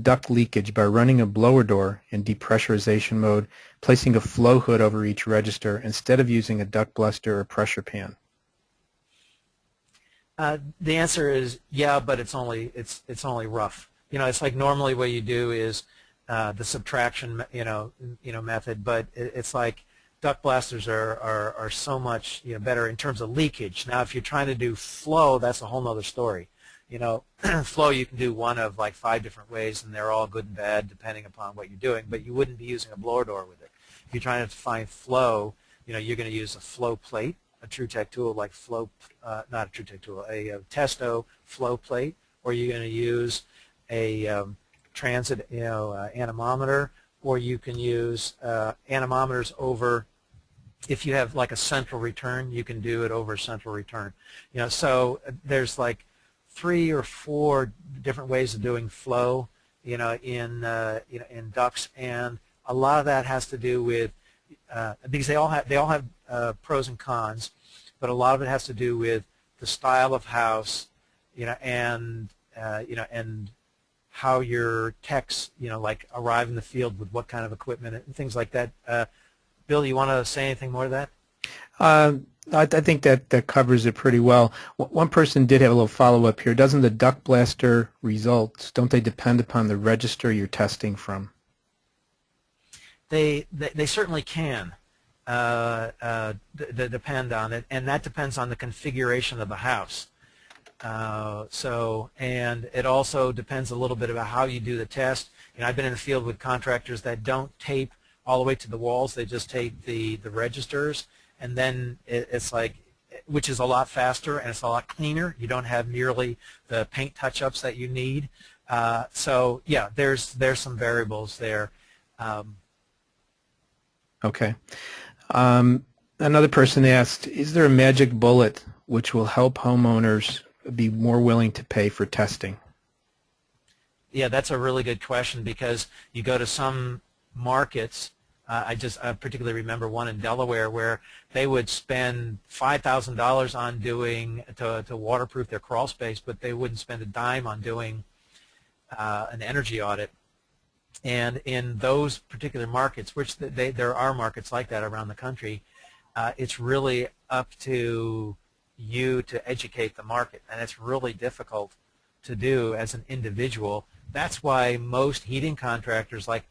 duct leakage by running a blower door in depressurization mode, placing a flow hood over each register instead of using a duct bluster or pressure pan? The answer is yeah, but it's only rough. It's like normally what you do is the subtraction method, but it's like duct blasters are so much better in terms of leakage. Now, if you're trying to do flow, that's a whole other story. Flow you can do one of like 5 different ways, and they're all good and bad depending upon what you're doing. But you wouldn't be using a blower door with it. If you're trying to find flow, you're going to use a flow plate, a TrueTech tool like flow, not a TrueTech tool, a Testo flow plate, or you're going to use a transit anemometer, or you can use anemometers over. If you have like a central return, you can do it over a central return. So there's like 3 or 4 different ways of doing flow, in ducts, and a lot of that has to do with because they all have pros and cons, but a lot of it has to do with the style of house, and how your techs, like arrive in the field with what kind of equipment and things like that. Bill, you want to say anything more to that? I think that covers it pretty well. One person did have a little follow-up here. Doesn't the duct blaster results, don't they depend upon the register you're testing from? They certainly can depend on it, and that depends on the configuration of the house. And it also depends a little bit about how you do the test. I've been in the field with contractors that don't tape all the way to the walls. They just tape the registers, and then it's like, which is a lot faster and it's a lot cleaner. You don't have nearly the paint touch-ups that you need. So yeah, there's some variables there. Okay. Another person asked, is there a magic bullet which will help homeowners be more willing to pay for testing? Yeah, that's a really good question, because you go to some markets. I particularly remember one in Delaware where they would spend $5,000 on doing to waterproof their crawl space, but they wouldn't spend a dime on doing an energy audit. And in those particular markets, which there are markets like that around the country, it's really up to you to educate the market, and it's really difficult to do as an individual. That's why most heating contractors, like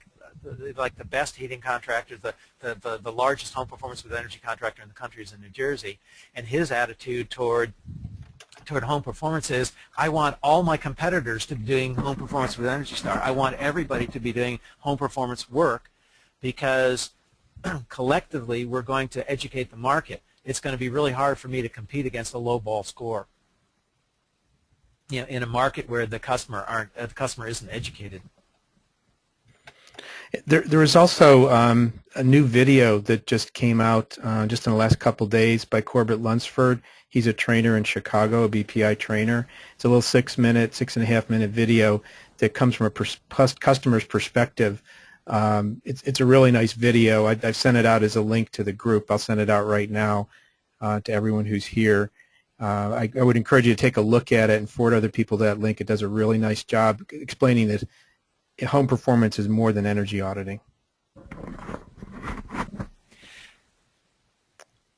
the best heating contractors, the largest home performance with energy contractor in the country is in New Jersey, and his attitude toward home performance is, I want all my competitors to be doing home performance with Energy Star. I want everybody to be doing home performance work, because collectively we're going to educate the market. It's going to be really hard for me to compete against a low ball score, in a market where the customer isn't educated. There is also a new video that just came out just in the last couple of days by Corbett Lunsford. He's a trainer in Chicago, a BPI trainer. It's a little 6.5 minute video that comes from a customer's perspective. It's a really nice video. I've sent it out as a link to the group. I'll send it out right now. to everyone who's here. I would encourage you to take a look at it and forward other people that link. It does a really nice job explaining that home performance is more than energy auditing.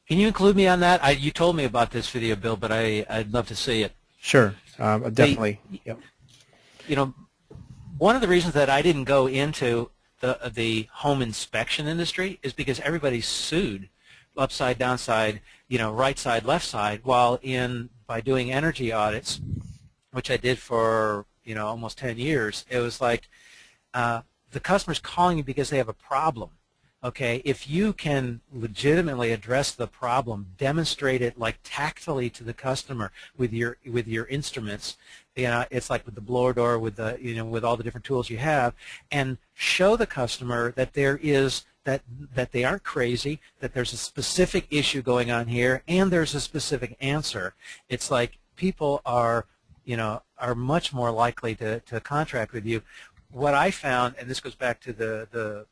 Can you include me on that? You told me about this video, Bill, but I'd love to see it. Sure, definitely. Yep. You know, one of the reasons that I didn't go into the home inspection industry is because everybody's sued upside, downside, you know, right side, left side, while by doing energy audits, which I did for, you know, almost 10 years, it was like the customer's calling you because they have a problem. Okay, if you can legitimately address the problem, demonstrate it like tactfully to the customer with your instruments, you know, it's like with the blower door, with the, you know, with all the different tools you have, and show the customer that there is that they aren't crazy, that there's a specific issue going on here, and there's a specific answer. It's like people are, you know, are much more likely to contract with you. What I found, and this goes back to the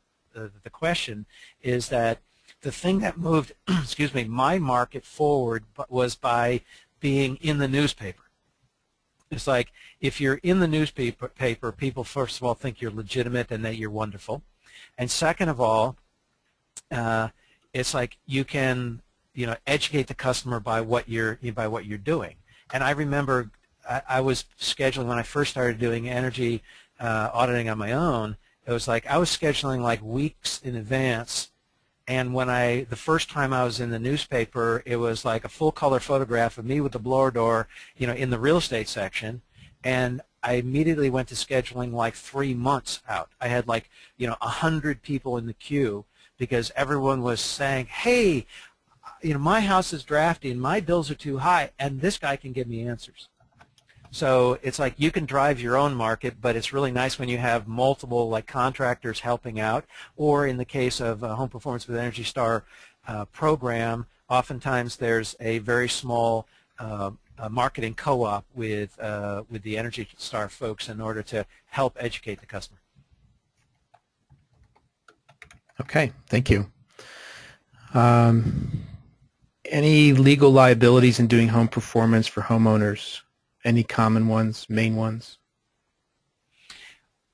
question, is that the thing that moved excuse me, my market forward was by being in the newspaper. It's like if you're in the newspaper, people first of all think you're legitimate and that you're wonderful, and second of all, it's like you can, you know, educate the customer by what you're doing. And I remember I was scheduling when I first started doing energy auditing on my own. It was like I was scheduling like weeks in advance, and when the first time I was in the newspaper, it was like a full color photograph of me with the blower door, you know, in the real estate section, and I immediately went to scheduling like 3 months out. I had like, you know, 100 people in the queue because everyone was saying, hey, you know, my house is drafty and my bills are too high, and this guy can give me answers. So it's like you can drive your own market, but it's really nice when you have multiple like contractors helping out, or in the case of Home Performance with Energy Star program, oftentimes there's a very small marketing co-op with the Energy Star folks in order to help educate the customer. Okay, thank you. Any legal liabilities in doing home performance for homeowners? Any common ones, main ones?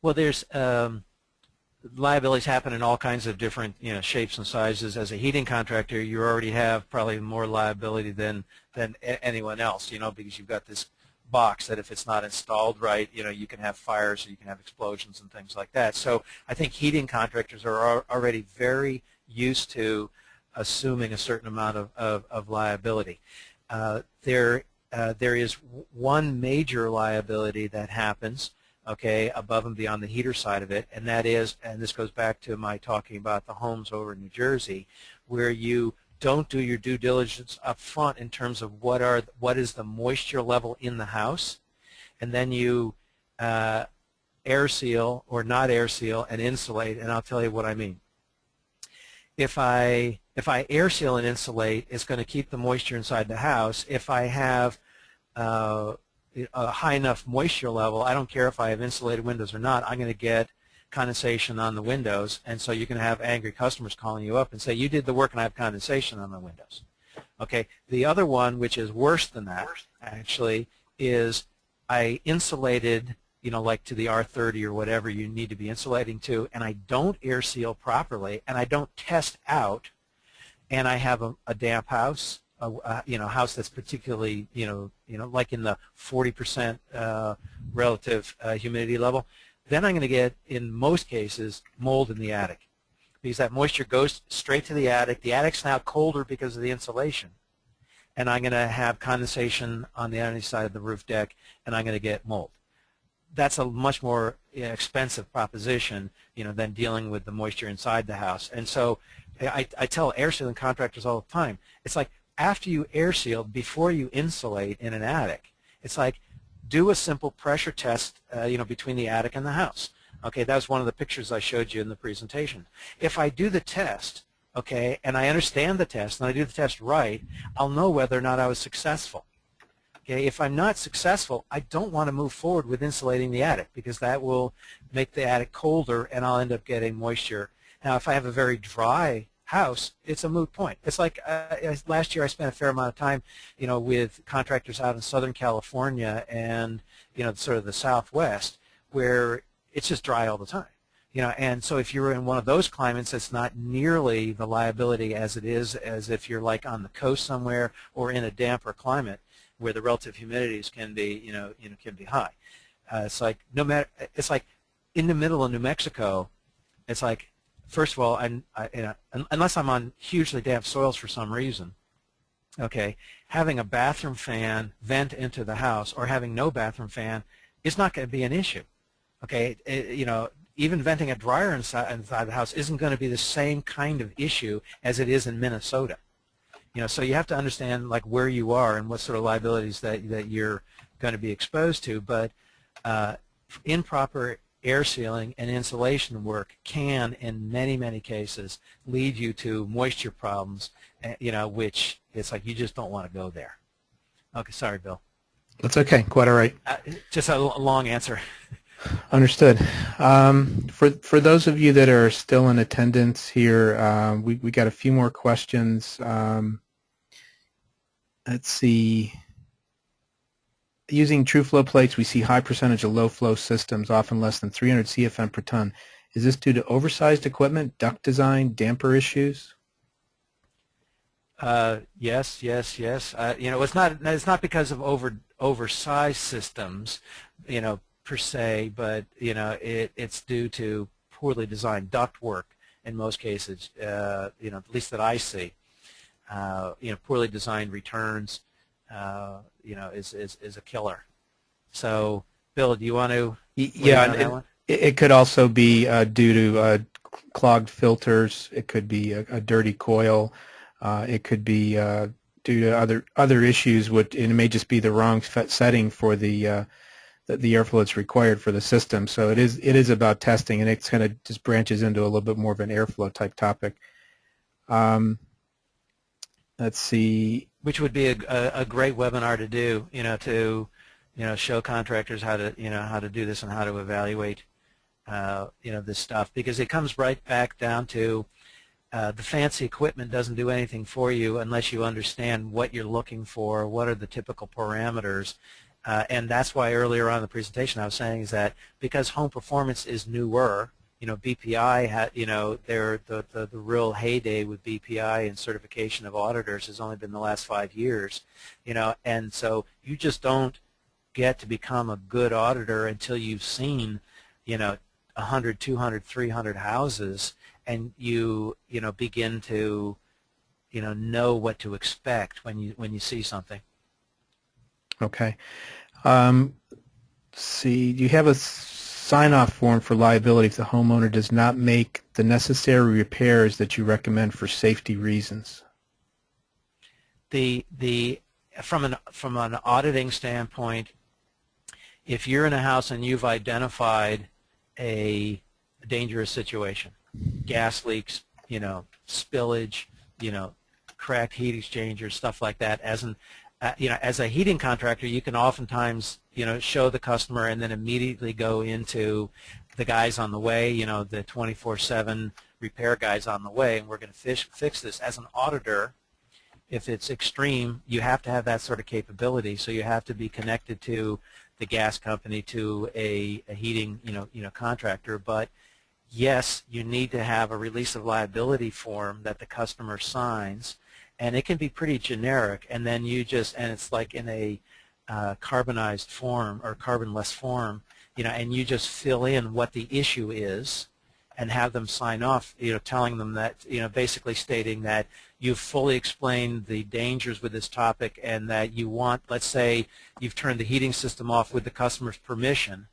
Well, there's liabilities happen in all kinds of different, you know, shapes and sizes. As a heating contractor, you already have probably more liability than anyone else, you know, because you've got this box that if it's not installed right, you know, you can have fires or you can have explosions and things like that. So I think heating contractors are already very used to assuming a certain amount of liability. There is one major liability that happens, okay, above and beyond the heater side of it, and that is, and this goes back to my talking about the homes over in New Jersey, where you don't do your due diligence up front in terms of what is the moisture level in the house, and then you air seal or not air seal and insulate, and I'll tell you what I mean. If I air seal and insulate, it's going to keep the moisture inside the house. If I have a high enough moisture level, I don't care if I have insulated windows or not, I'm going to get condensation on the windows, and so you can have angry customers calling you up and say, you did the work and I have condensation on the windows. Okay, the other one, which is worse than that, actually, is I insulated, you know, like to the R30 or whatever you need to be insulating to, and I don't air seal properly, and I don't test out, and I have a damp house, you know, house that's particularly, you know, like in the 40% relative humidity level, then I'm going to get, in most cases, mold in the attic, because that moisture goes straight to the attic. The attic's now colder because of the insulation, and I'm going to have condensation on the underneath side of the roof deck, and I'm going to get mold. That's a much more expensive proposition, you know, than dealing with the moisture inside the house. And so I tell air sealing contractors all the time, it's like after you air seal, before you insulate in an attic, it's like do a simple pressure test, you know, between the attic and the house. Okay, that was one of the pictures I showed you in the presentation. If I do the test, okay, and I understand the test and I do the test right, I'll know whether or not I was successful. Okay, if I'm not successful, I don't want to move forward with insulating the attic because that will make the attic colder and I'll end up getting moisture. Now, if I have a very dry house, it's a moot point. It's like last year I spent a fair amount of time, with contractors out in Southern California and, sort of the Southwest, where it's just dry all the time. And so if you're in one of those climates, it's not nearly the liability as it is as if you're like on the coast somewhere or in a damper climate where the relative humidities can be, can be high. It's like it's like in the middle of New Mexico. It's like, first of all, unless I'm on hugely damp soils for some reason, okay, having a bathroom fan vent into the house or having no bathroom fan is not going to be an issue. Okay, even venting a dryer inside the house isn't going to be the same kind of issue as it is in Minnesota. So you have to understand like where you are and what sort of liabilities that you're going to be exposed to. But improper air sealing and insulation work can, in many, many cases, lead you to moisture problems, which it's like you just don't want to go there. Okay, sorry, Bill. That's okay. Quite all right. Just a long answer. Understood. For those of you that are still in attendance here, we got a few more questions. Let's see. Using true flow plates, we see high percentage of low flow systems, often less than 300 CFM per ton. Is this due to oversized equipment, duct design, damper issues? Yes. It's not because of oversized systems, per se, but it's due to poorly designed duct work in most cases. At least that I see. Poorly designed returns, is a killer. So, Bill, do you want to? Yeah, it could also be due to clogged filters. It could be a dirty coil. It could be due to other issues. And it may just be the wrong setting for the airflow that's required for the system. So it is about testing, and it kind of just branches into a little bit more of an airflow type topic. Let's see. Which would be a great webinar to do, to show contractors how to do this and how to evaluate, this stuff, because it comes right back down to the fancy equipment doesn't do anything for you unless you understand what you're looking for, what are the typical parameters. And that's why earlier on in the presentation I was saying is that because home performance is newer, BPI had, the real heyday with BPI and certification of auditors has only been the last 5 years, and so you just don't get to become a good auditor until you've seen, 100, 200, 300 houses, and you begin to, know what to expect when you see something. Okay. See, do you have a sign-off form for liability if the homeowner does not make the necessary repairs that you recommend for safety reasons? From an auditing standpoint, if you're in a house and you've identified a dangerous situation, gas leaks, spillage, cracked heat exchangers, stuff like that, as a heating contractor, you can oftentimes, show the customer and then immediately go into the guys on the way, the 24/7 repair guys on the way, and we're going to fix this. As an auditor, if it's extreme, you have to have that sort of capability. So you have to be connected to the gas company, to a heating, contractor. But yes, you need to have a release of liability form that the customer signs. And it can be pretty generic, and then and it's like in a carbonized form or carbonless form, and you just fill in what the issue is and have them sign off, telling them that, basically stating that you've fully explained the dangers with this topic and that you want, let's say you've turned the heating system off with the customer's permission,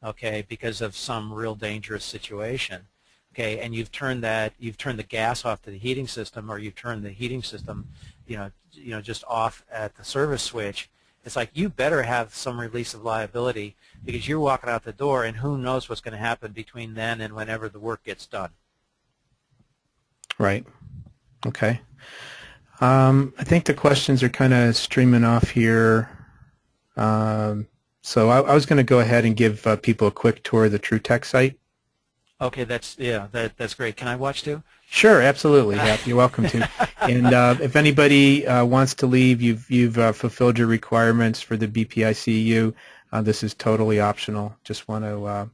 okay, because of some real dangerous situation. Okay, and you've turned the gas off to the heating system, or you've turned the heating system, just off at the service switch. It's like you better have some release of liability, because you're walking out the door, and who knows what's going to happen between then and whenever the work gets done. Right. Okay. I think the questions are kind of streaming off here. So I was going to go ahead and give people a quick tour of the TrueTech site. Okay, that's great. Can I watch too? Sure, absolutely, Hap. You're welcome to. And if anybody wants to leave, you've fulfilled your requirements for the BPI CEU. This is totally optional. Just want to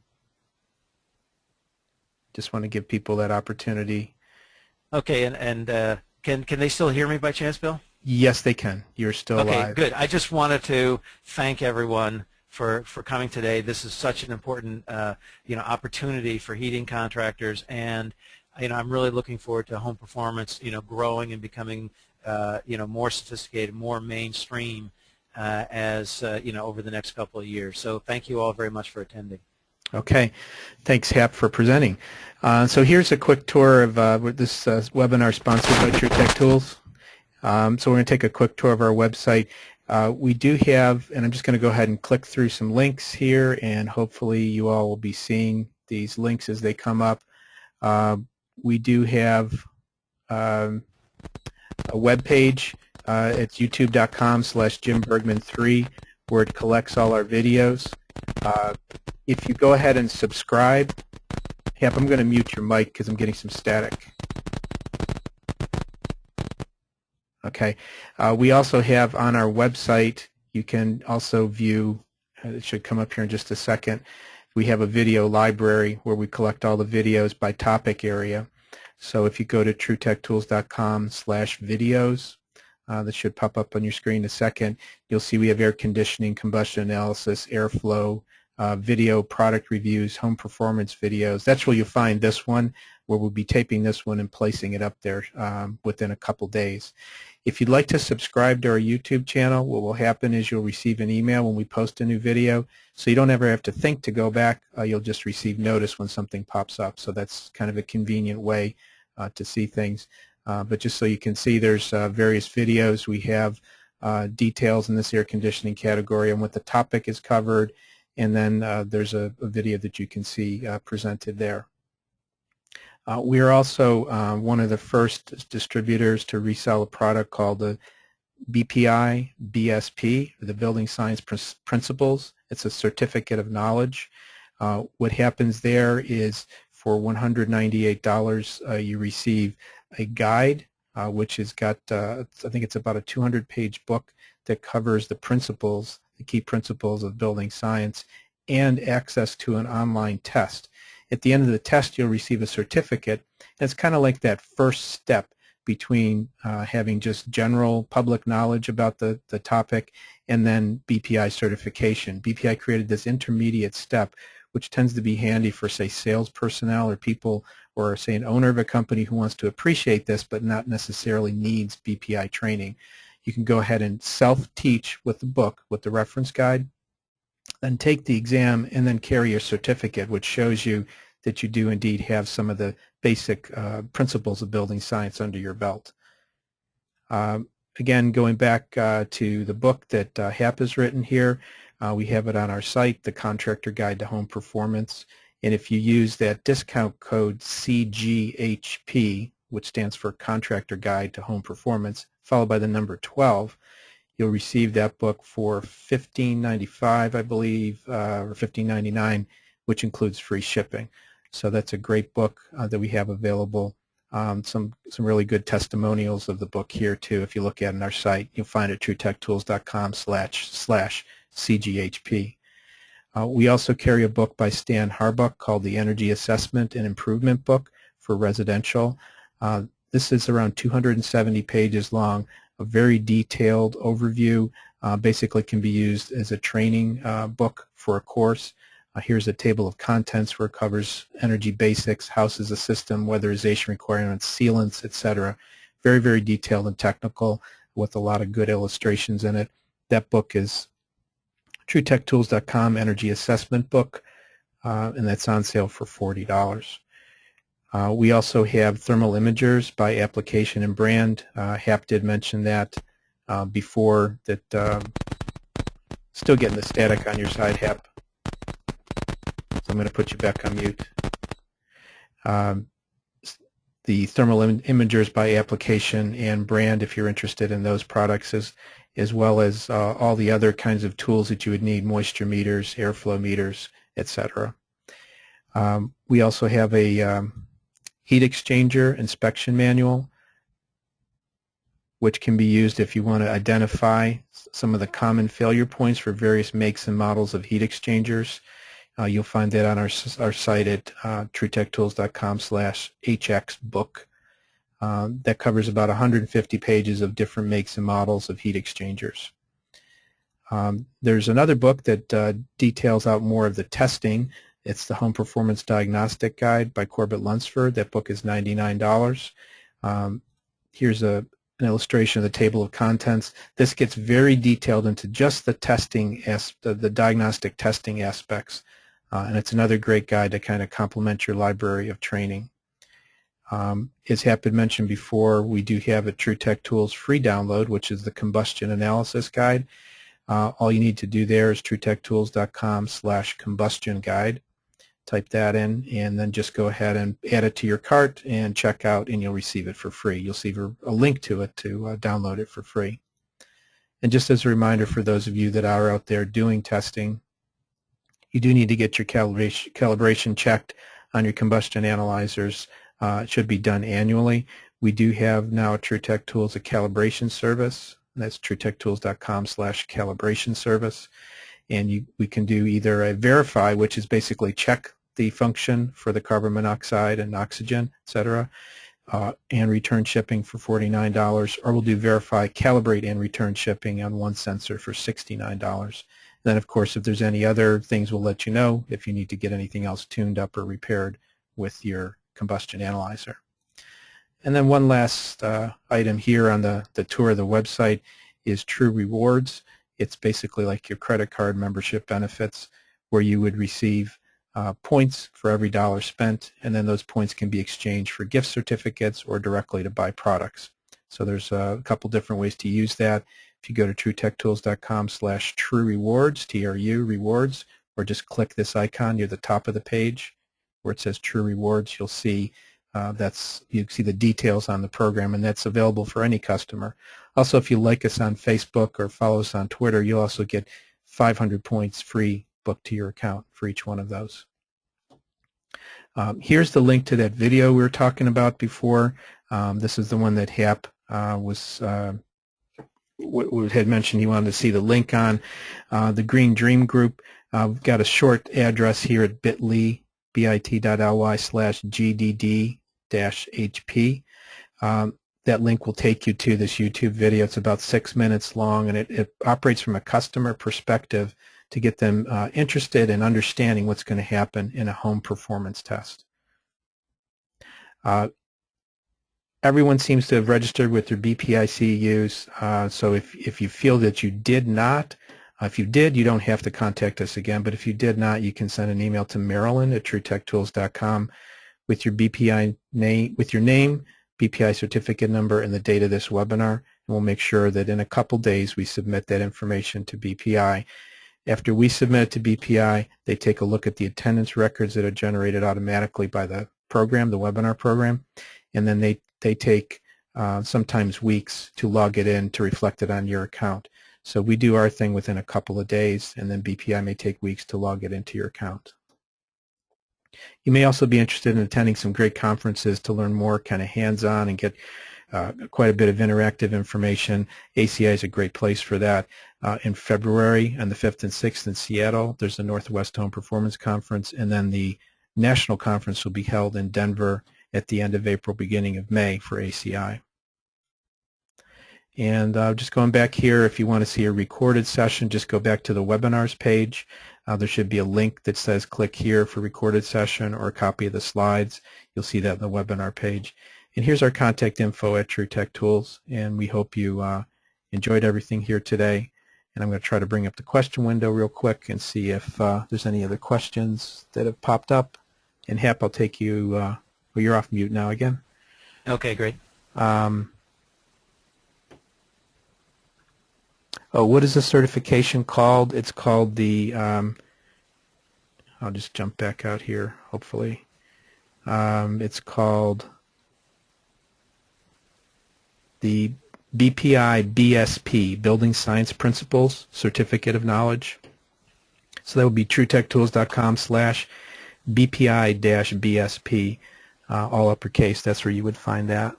give people that opportunity. Okay, and can they still hear me by chance, Bill? Yes, they can. You're still Okay, live. good. I just wanted to thank everyone for coming today. This is such an important opportunity for heating contractors, and I'm really looking forward to home performance growing and becoming more sophisticated, more mainstream as over the next couple of years. So thank you all very much for attending. Okay. Thanks, Hap, for presenting. So here's a quick tour of this webinar sponsored by TrueTech Tools. So we're going to take a quick tour of our website. We do have, and I'm just going to go ahead and click through some links here, and hopefully you all will be seeing these links as they come up. We do have a web page. It's youtube.com/JimBergman3, where it collects all our videos. If you go ahead and subscribe, Hap, I'm going to mute your mic because I'm getting some static. Okay. We also have on our website, you can also view, it should come up here in just a second, we have a video library where we collect all the videos by topic area. So if you go to truetechTools.com/videos, that should pop up on your screen in a second, you'll see we have air conditioning, combustion analysis, airflow, video product reviews, home performance videos. That's where you'll find this one, where we'll be taping this one and placing it up there within a couple days. If you'd like to subscribe to our YouTube channel, what will happen is you'll receive an email when we post a new video, so you don't ever have to think to go back. You'll just receive notice when something pops up, so that's kind of a convenient way to see things. But just so you can see, there's various videos. We have details in this air conditioning category on what the topic is covered, and then there's a video that you can see presented there. We are also one of the first distributors to resell a product called the BPI BSP, the Building Science Principles. It's a certificate of knowledge. What happens there is for $198 you receive a guide which has got, I think it's about a 200-page book that covers the principles, the key principles of building science, and access to an online test. At the end of the test, you'll receive a certificate. It's kind of like that first step between having just general public knowledge about the topic and then BPI certification. BPI created this intermediate step, which tends to be handy for, say, sales personnel or people, or, say, an owner of a company who wants to appreciate this but not necessarily needs BPI training. You can go ahead and self-teach with the book, with the reference guide, then take the exam, and then carry a certificate which shows you that you do indeed have some of the basic principles of building science under your belt. Again, going back to the book that Hap has written here, we have it on our site, The Contractor Guide to Home Performance. And if you use that discount code CGHP, which stands for Contractor Guide to Home Performance, followed by the number 12, you'll receive that book for $15.95, I believe, or $15.99, which includes free shipping. So that's a great book that we have available. Some really good testimonials of the book here too. If you look at it on our site, you'll find it at truetechTools.com/CGHP. We also carry a book by Stan Harbuck called the Energy Assessment and Improvement Book for Residential. This is around 270 pages long, a very detailed overview. Basically can be used as a training book for a course. Here's a table of contents where it covers energy basics, house as a system, weatherization requirements, sealants, etc. Very, very detailed and technical with a lot of good illustrations in it. That book is TrueTechTools.com Energy Assessment Book, and that's on sale for $40. We also have thermal imagers by application and brand. Hap did mention that before, that still getting the static on your side, Hap. So I'm going to put you back on mute. The thermal imagers by application and brand, if you're interested in those products, as well as all the other kinds of tools that you would need, moisture meters, airflow meters, etc. We also have a heat exchanger inspection manual, which can be used if you want to identify some of the common failure points for various makes and models of heat exchangers. You'll find that on our site at truetechtools.com/hxbook. That covers about 150 pages of different makes and models of heat exchangers. There's another book that details out more of the testing. It's the Home Performance Diagnostic Guide by Corbett Lunsford. That book is $99. Here's an illustration of the table of contents. This gets very detailed into just the testing, the diagnostic testing aspects, and it's another great guide to kind of complement your library of training. As Hap had mentioned before, we do have a TrueTech Tools free download, which is the Combustion Analysis Guide. All you need to do there is truetechtools.com/combustion guide. Type that in, and then just go ahead and add it to your cart and check out, and you'll receive it for free. You'll see a link to it to download it for free. And just as a reminder for those of you that are out there doing testing, you do need to get your calibration checked on your combustion analyzers. It should be done annually. We do have now at TrueTech Tools a calibration service. That's truetechtools.com/calibration service. And we can do either a verify, which is basically check the function for the carbon monoxide and oxygen, etc., and return shipping for $49, or we'll do verify, calibrate, and return shipping on one sensor for $69. Then, of course, if there's any other things, we'll let you know if you need to get anything else tuned up or repaired with your combustion analyzer. And then one last item here on the tour of the website is True Rewards. It's basically like your credit card membership benefits, where you would receive points for every dollar spent, and then those points can be exchanged for gift certificates or directly to buy products. So there's a couple different ways to use that. If you go to truetechtools.com/true rewards, TRU rewards, or just click this icon near the top of the page where it says True Rewards, you'll see you see the details on the program, and that's available for any customer. Also, if you like us on Facebook or follow us on Twitter, you'll also get 500 points free booked to your account for each one of those. Here's the link to that video we were talking about before. This is the one that Hap had mentioned he wanted to see the link on. The Green Dream Group. We've got a short address here at bit.ly/gdd-hp. That link will take you to this YouTube video. It's about 6 minutes long, and it operates from a customer perspective to get them interested in understanding what's going to happen in a home performance test. Everyone seems to have registered with their BPI CEUs, so if you feel that you did not, if you did, you don't have to contact us again, but if you did not, you can send an email to Marilyn@truetechtools.com with your BPI name, BPI certificate number, and the date of this webinar, and we'll make sure that in a couple days we submit that information to BPI. After we submit it to BPI, they take a look at the attendance records that are generated automatically by the program, the webinar program, and then they take sometimes weeks to log it in to reflect it on your account. So we do our thing within a couple of days, and then BPI may take weeks to log it into your account. You may also be interested in attending some great conferences to learn more kind of hands-on and get quite a bit of interactive information. ACI is a great place for that. In February, on the 5th and 6th in Seattle, there's the Northwest Home Performance Conference, and then the national conference will be held in Denver at the end of April, beginning of May for ACI. And just going back here, if you want to see a recorded session, just go back to the webinars page. There should be a link that says click here for recorded session or a copy of the slides. You'll see that in the webinar page. And here's our contact info at TrueTech Tools, and we hope you enjoyed everything here today. And I'm going to try to bring up the question window real quick and see if there's any other questions that have popped up. And Hap, I'll take you, well, you're off mute now again. Okay, great. Oh, what is the certification called? It's called the, I'll just jump back out here, hopefully. It's called the BPI BSP, Building Science Principles Certificate of Knowledge. So that would be truetechtools.com/BPI BPI-BSP, all uppercase. That's where you would find that.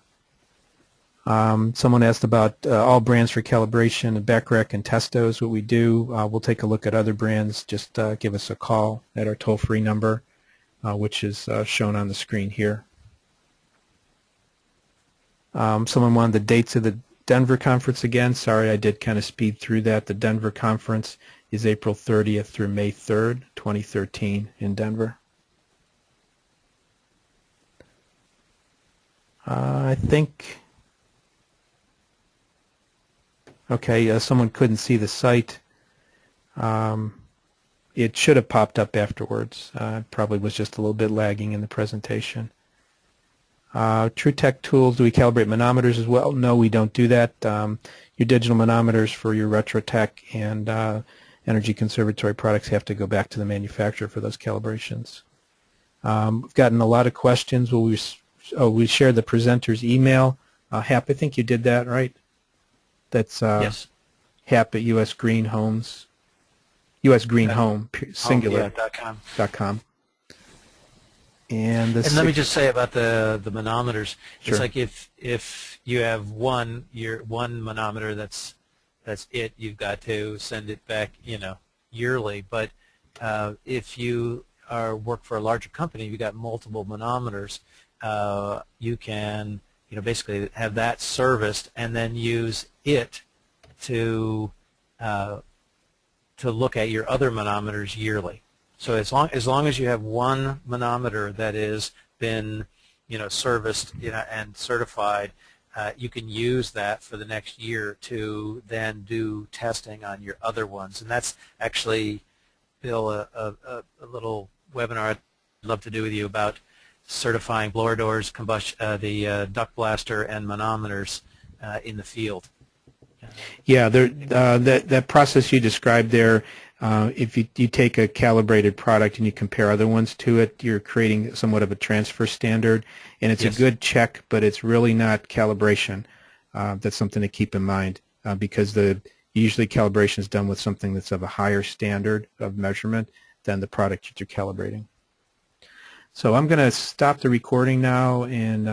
Someone asked about all brands for calibration, Beckrec and Testos. What we do, we'll take a look at other brands. Just give us a call at our toll-free number, which is shown on the screen here. Someone wanted the dates of the Denver conference again. Sorry, I did kind of speed through that. The Denver conference is April 30th through May 3rd, 2013 in Denver. I think... Okay, someone couldn't see the site. It should have popped up afterwards. Probably was just a little bit lagging in the presentation. TrueTech tools, do we calibrate manometers as well? No, we don't do that. Your digital manometers for your RetroTech and Energy Conservatory products have to go back to the manufacturer for those calibrations. We've gotten a lot of questions. We shared the presenter's email. Hap, I think you did that, right? That's yes. Hap at US Green Homes, US Green Home, singular, .com. And let me just say about the manometers. Sure. It's like if you have one manometer that's it, you've got to send it back, yearly. But if you work for a larger company, you've got multiple manometers. You can basically have that serviced and then use it to look at your other manometers yearly. So as long as you have one manometer that has been serviced and certified, you can use that for the next year to then do testing on your other ones. And that's actually, Bill, a little webinar I'd love to do with you about certifying blower doors, combustion, the duct blaster, and manometers in the field. Yeah, that process you described there, if you take a calibrated product and you compare other ones to it, you're creating somewhat of a transfer standard, and it's Yes. a good check, but it's really not calibration. That's something to keep in mind because usually calibration is done with something that's of a higher standard of measurement than the product that you're calibrating. So I'm going to stop the recording now and